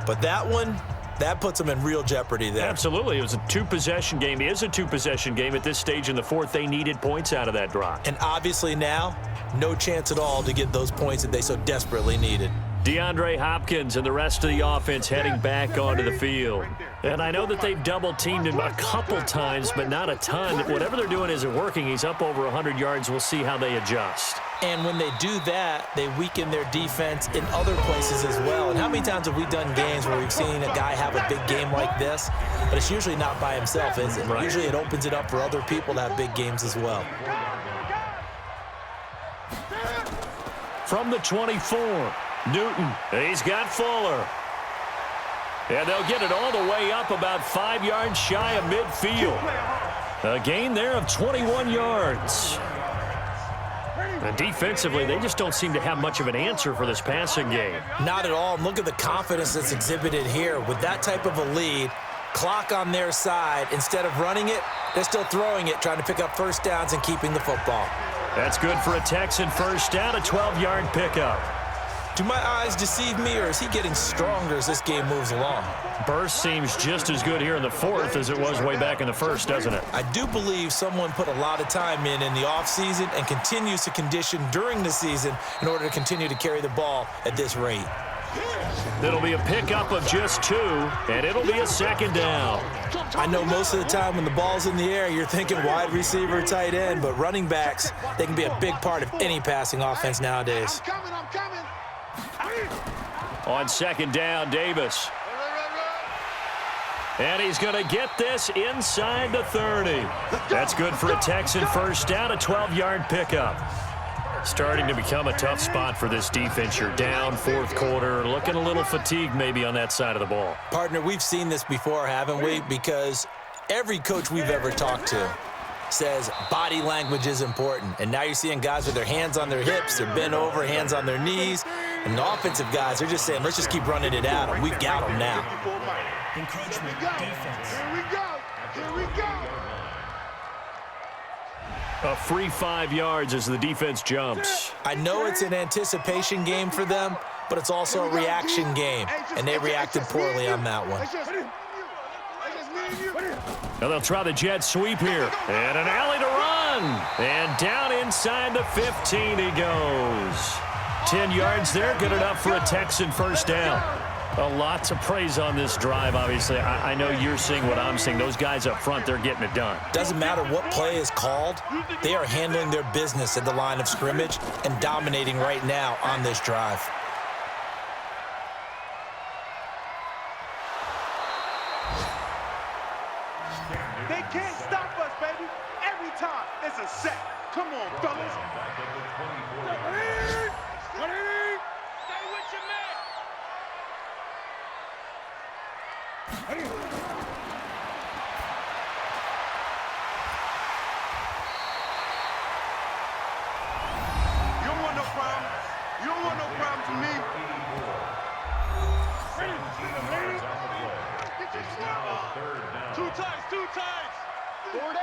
C: But that one, that puts them in real jeopardy there.
B: Absolutely. It was a two-possession game. It is a two-possession game at this stage in the fourth. They needed points out of that drive.
C: And obviously now, no chance at all to get those points that they so desperately needed.
B: DeAndre Hopkins and the rest of the offense heading back onto the field. And I know that they've double-teamed him a couple times, but not a ton. Whatever they're doing isn't working. He's up over 100 yards. We'll see how they adjust.
C: And when they do that, they weaken their defense in other places as well. And how many times have we done games where we've seen a guy have a big game like this? But it's usually not by himself, is it?
B: Right.
C: Usually it opens it up for other people to have big games as well.
B: From the 24, Newton. He's got Fuller. And they'll get it all the way up about 5 yards shy of midfield. A gain there of 21 yards. And defensively, they just don't seem to have much of an answer for this passing game.
C: Not at all. And look at the confidence that's exhibited here. With that type of a lead, clock on their side, instead of running it, they're still throwing it, trying to pick up first downs and keeping the football.
B: That's good for a Texan first down, a 12-yard pickup.
C: Do my eyes deceive me, or is he getting stronger as this game moves along?
B: Burst seems just as good here in the fourth as it was way back in the first, doesn't it?
C: I do believe someone put a lot of time in the offseason and continues to condition during the season in order to continue to carry the ball at this rate.
B: It'll be a pickup of just 2, and it'll be a second down.
C: I know most of the time when the ball's in the air, you're thinking wide receiver, tight end, but running backs, they can be a big part of any passing offense nowadays.
G: I'm coming.
B: On second down, Davis. And he's going to get this inside the 30. That's good for a Texan first down, a 12-yard pickup. Starting to become a tough spot for this defense. You're down fourth quarter, looking a little fatigued maybe on that side of the ball.
C: Partner, we've seen this before, haven't we? Because every coach we've ever talked to says body language is important. And now you're seeing guys with their hands on their hips, they're bent over, hands on their knees. And the offensive guys, they're just saying, let's just keep running it at them. We've got them now.
F: Encroachment defense.
G: Here we go. Here we go.
B: A free 5 yards as the defense jumps.
C: I know it's an anticipation game for them, but it's also a reaction game. And they reacted poorly on that one.
B: Now they'll try the jet sweep here. And an alley to run. And down inside the 15 he goes. 10 yards there, good enough for a Texan first down. A lot to praise on this drive, obviously. I know you're seeing what I'm seeing. Those guys up front, they're getting it done.
C: Doesn't matter what play is called. They are handling their business at the line of scrimmage and dominating right now on this drive.
H: They can't stop us, baby. Every time it's a set. Come on, fellas. Stay with your man. You don't want no problems. You don't want no problems with me. Two times.
G: 4 down.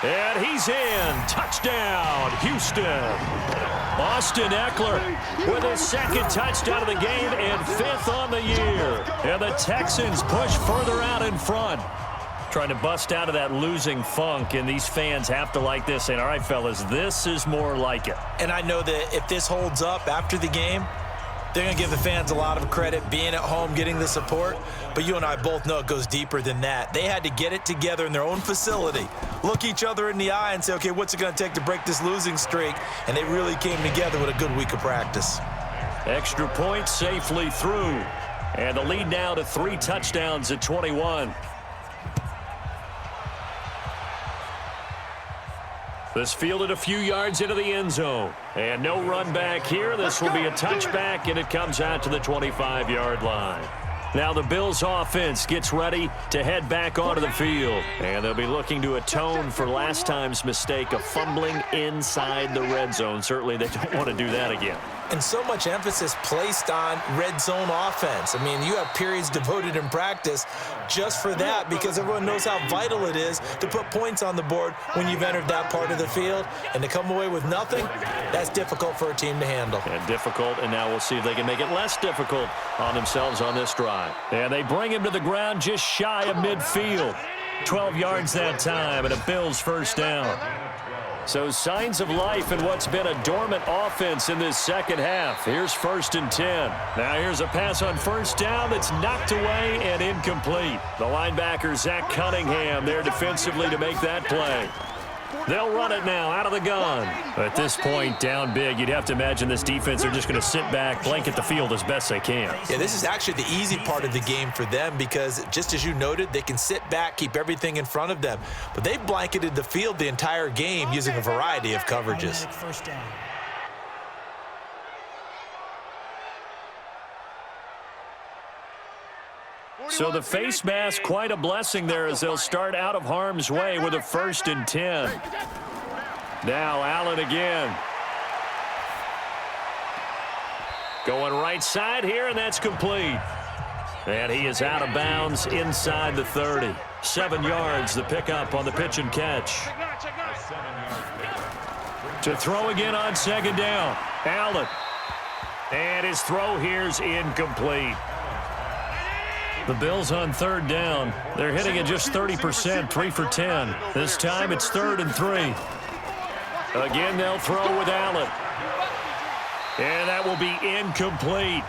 B: And he's in. Touchdown, Houston. Austin Eckler with his second touchdown of the game and 5th on the year. And the Texans push further out in front. Trying to bust out of that losing funk, and these fans have to like this. And all right, fellas, this is more like it.
C: And I know that if this holds up after the game, they're going to give the fans a lot of credit being at home, getting the support. But you and I both know it goes deeper than that. They had to get it together in their own facility, look each other in the eye and say, okay, what's it going to take to break this losing streak? And they really came together with a good week of practice.
B: Extra point safely through. And the lead now to 3 touchdowns at 21. This fielded a few yards into the end zone. And no run back here. This will be a touchback, and it comes out to the 25-yard line. Now the Bills offense gets ready to head back onto the field. And they'll be looking to atone for last time's mistake of fumbling inside the red zone. Certainly they don't want to do that again.
C: And so much emphasis placed on red zone offense. I mean, you have periods devoted in practice just for that because everyone knows how vital it is to put points on the board when you've entered that part of the field. And to come away with nothing, that's difficult for a team to handle.
B: And difficult, and now we'll see if they can make it less difficult on themselves on this drive. And they bring him to the ground just shy of midfield. 12 yards that time, and a Bills first down. So signs of life in what's been a dormant offense in this second half. Here's 1st and 10. Now here's a pass on first down that's knocked away and incomplete. The linebacker, Zach Cunningham, there defensively to make that play. They'll run it now out of the gun. At this point, down big, you'd have to imagine this defense are just going to sit back, blanket the field as best they can.
C: Yeah, this is actually the easy part of the game for them because, just as you noted, they can sit back, keep everything in front of them. But they blanketed the field the entire game using a variety of coverages.
F: First down.
B: So the face mask, quite a blessing there as they'll start out of harm's way with a 1st and 10. Now Allen again. Going right side here, and that's complete. And he is out of bounds inside the 30. 7 yards, the pickup on the pitch and catch. To throw again on 2nd down. Allen. And his throw here's incomplete. The Bills on 3rd down. They're hitting at just 30%, 3 for 10. This time it's 3rd and 3. Again, they'll throw with Allen. And that will be incomplete.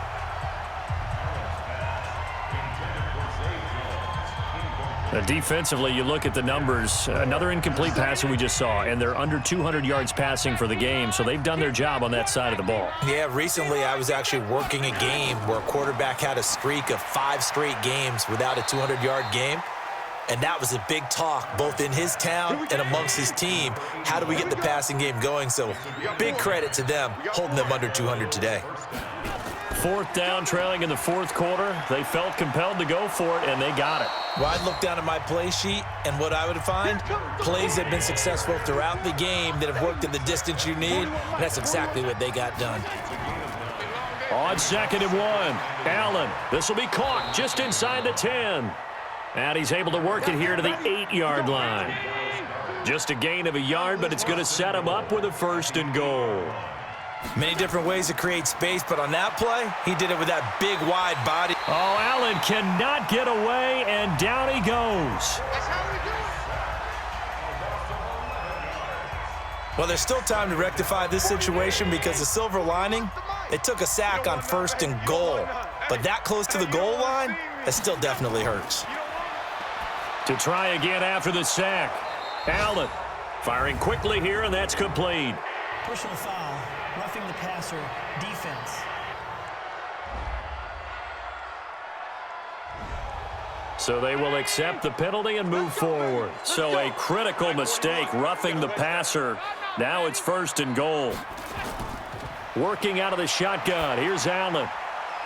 B: Defensively, you look at the numbers. Another incomplete passer we just saw, and they're under 200 yards passing for the game, so they've done their job on that side of the ball.
C: Yeah, recently I was actually working a game where a quarterback had a streak of 5 straight games without a 200-yard game, and that was a big talk both in his town and amongst his team. How do we get the passing game going? So big credit to them holding them under 200 today.
B: 4th down, trailing in the 4th quarter. They felt compelled to go for it, and they got it.
C: Well, I'd look down at my play sheet, and what I would find, plays that have been successful throughout the game that have worked in the distance you need, and that's exactly what they got done.
B: On 2nd and 1, Allen. This will be caught just inside the 10. And he's able to work it here to the 8-yard line. Just a gain of a yard, but it's going to set him up with a 1st and goal.
C: Many different ways to create space, but on that play, he did it with that big, wide body.
B: Oh, Allen cannot get away, and down he goes.
C: Well, there's still time to rectify this situation because the silver lining, they took a sack on 1st and goal. But that close to the goal line, that still definitely hurts.
B: To try again after the sack. Allen firing quickly here, and that's complete.
F: Personal foul, roughing the passer, defense.
B: So they will accept the penalty and move forward. So a critical mistake, roughing the passer. Now it's 1st and goal. Working out of the shotgun. Here's Allen.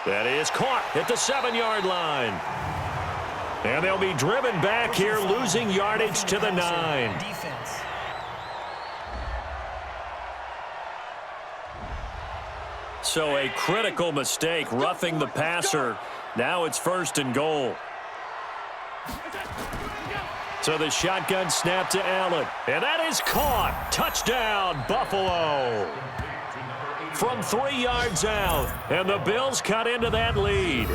B: That is caught at the 7-yard line. And they'll be driven back here, losing yardage to the 9.
F: Defense.
B: So a critical mistake, roughing the passer. Now it's 1st and goal. So the shotgun snap to Allen. And that is caught. Touchdown, Buffalo. From 3 yards out. And the Bills cut into that lead.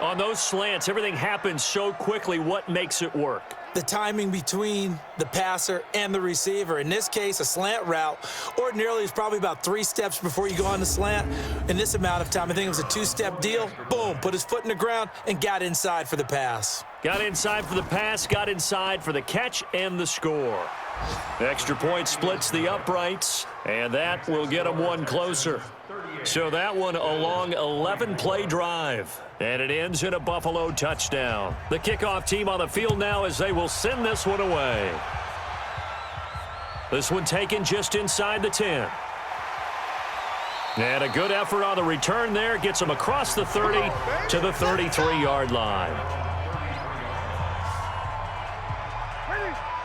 B: On those slants, everything happens so quickly. What makes it work?
C: The timing between the passer and the receiver. In this case, a slant route ordinarily is probably about 3 steps before you go on the slant. In this amount of time, I think it was a 2-step deal. Boom, put his foot in the ground and got inside for the pass.
B: Got inside for the pass, got inside for the catch and the score. Extra point splits the uprights, and that will get them one closer. So that one a long 11-play drive. And it ends in a Buffalo touchdown. The kickoff team on the field now as they will send this one away. This one taken just inside the 10. And a good effort on the return there. Gets him across the 30 to the 33-yard line.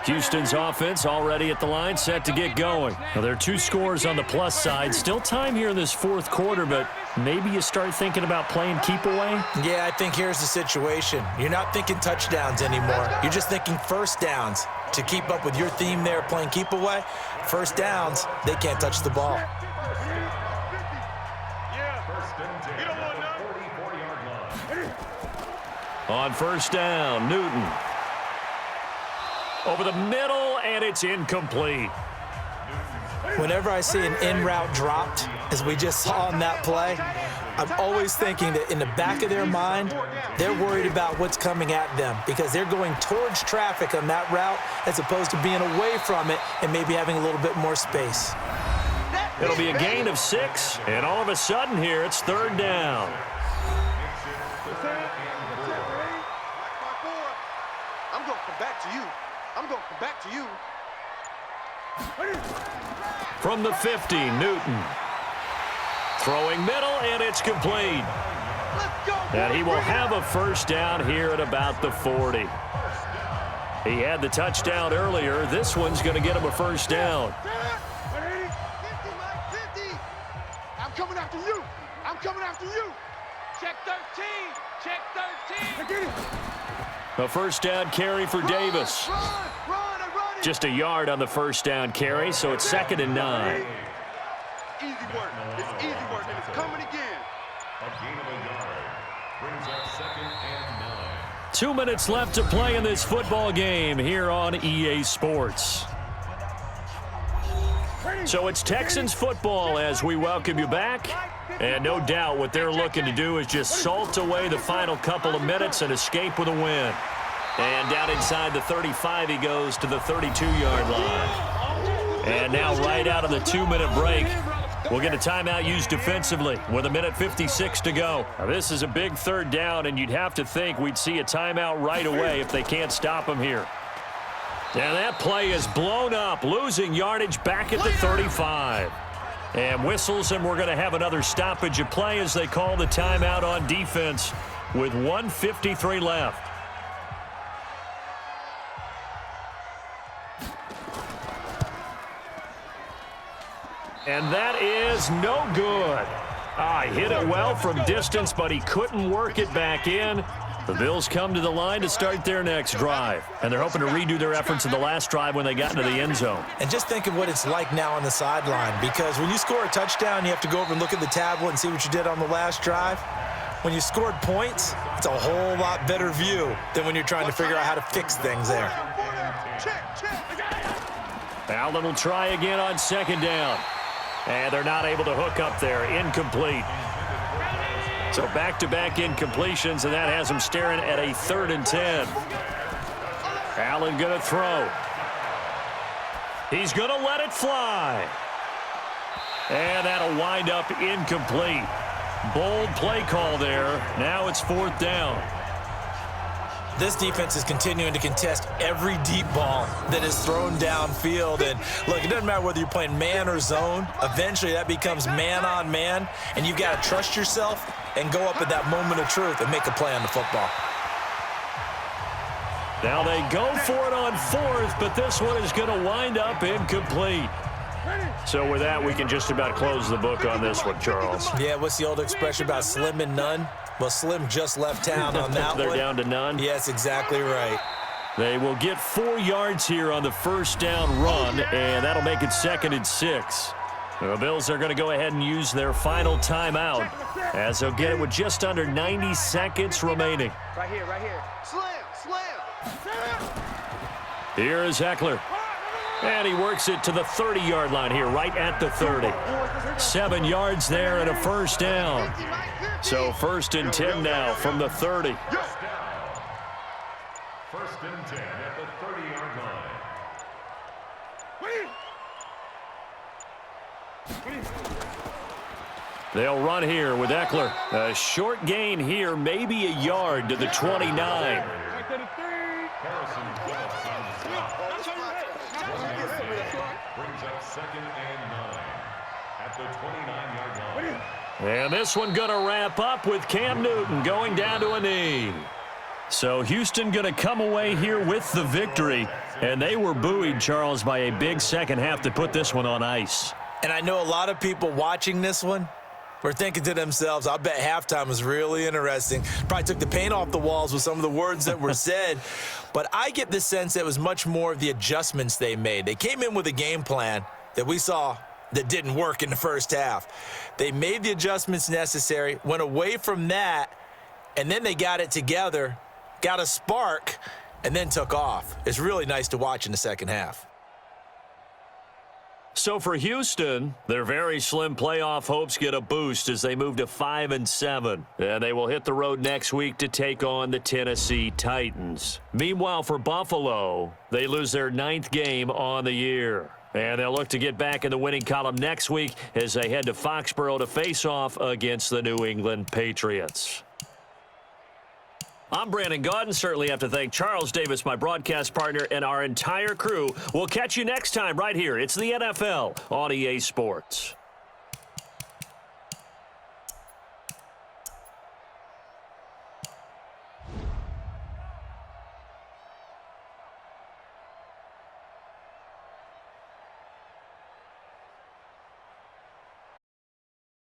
B: Houston's offense already at the line, set to get going. Now, there are 2 scores on the plus side. Still time here in this fourth quarter, but maybe you start thinking about playing keep away?
C: Yeah, I think here's the situation. You're not thinking touchdowns anymore. You're just thinking first downs. To keep up with your theme there, playing keep away, first downs, they can't touch the ball.
B: On first down, Newton. Over the middle, and it's incomplete.
C: Whenever I see an in-route dropped, as we just saw on that play, I'm always thinking that in the back of their mind, they're worried about what's coming at them because they're going towards traffic on that route as opposed to being away from it and maybe having a little bit more space.
B: It'll be a gain of 6, and all of a sudden here, it's third down.
G: I'm going to come back to you. I'm going to come back to you.
B: From the 50, Newton. Throwing middle, and it's complete. And he will have a first down here at about the 40. He had the touchdown earlier. This one's going to get him a first down.
G: 50, I'm coming after you. I'm coming after you. Check 13. Check 13.
B: A first down carry for Davis.
G: Run,
B: Just a yard on the first down carry, so it's 2nd and 9.
G: Easy work. It's easy work, and it's coming again.
E: A gain of a yard. Brings up 2nd and 9.
B: 2 minutes left to play in this football game here on EA Sports. So it's Texans football as we welcome you back. And no doubt what they're looking to do is just salt away the final couple of minutes and escape with a win. And down inside the 35, he goes to the 32-yard line. And now right out of the 2-minute break, we'll get a timeout used defensively with 1:56 to go. Now, this is a big third down, and you'd have to think we'd see a timeout right away if they can't stop him here. And that play is blown up, losing yardage back at the 35. And whistles, and we're going to have another stoppage of play as they call the timeout on defense with 1:53 left. And that is no good. He hit it well from distance, but he couldn't work it back in. The Bills come to the line to start their next drive, and they're hoping to redo their efforts in the last drive when they got into the end zone.
C: And just think of what it's like now on the sideline, because when you score a touchdown, you have to go over and look at the tablet and see what you did on the last drive. When you scored points, it's a whole lot better view than when you're trying to figure out how to fix things there.
B: Allen will try again on 2nd down. And they're not able to hook up there. Incomplete. So back-to-back incompletions, and that has him staring at a 3rd and 10. Allen going to throw. He's going to let it fly. And that'll wind up incomplete. Bold play call there. Now it's 4th down.
C: This defense is continuing to contest every deep ball that is thrown downfield. And look, it doesn't matter whether you're playing man or zone. Eventually that becomes man on man, and you've got to trust yourself and go up at that moment of truth and make a play on the football.
B: Now they go for it on 4th, but this one is going to wind up incomplete. So with that, we can just about close the book on this one, Charles.
C: Yeah, what's the old expression about slim and none? Well, Slim just left town on that
B: They're
C: one.
B: down to none?
C: Yes, exactly right.
B: They will get 4 yards here on the first down run, and that'll make it 2nd and 6. The Bills are going to go ahead and use their final timeout as they'll get it with just under 90 seconds remaining.
G: Right here. Slam.
B: Here is Eckler. And he works it to the 30-yard line here, right at the 30. 7 yards there and a first down. So 1st and 10 now from the 30.
E: 1st and 10 at the 30-yard line.
B: They'll run here with Eckler. A short gain here, maybe a yard to the 29.
E: Harrison Phillips on the stop. Brings up 2nd and 9. at the 29-yard line.
B: And this one going to wrap up with Cam Newton going down to a knee. So Houston going to come away here with the victory. And they were buoyed, Charles, by a big second half to put this one on ice.
C: And I know a lot of people watching this one were thinking to themselves, I bet halftime was really interesting. Probably took the paint off the walls with some of the words that were said. But I get the sense that it was much more of the adjustments they made. They came in with a game plan that we saw that didn't work in the first half. They made the adjustments necessary, went away from that, and then they got it together, got a spark, and then took off. It's really nice to watch in the second half.
B: So for Houston, their very slim playoff hopes get a boost as they move to 5-7. And they will hit the road next week to take on the Tennessee Titans. Meanwhile, for Buffalo, they lose their 9th game on the year. And they'll look to get back in the winning column next week as they head to Foxborough to face off against the New England Patriots. I'm Brandon Gaudin. Certainly have to thank Charles Davis, my broadcast partner, and our entire crew. We'll catch you next time right here. It's the NFL on EA Sports.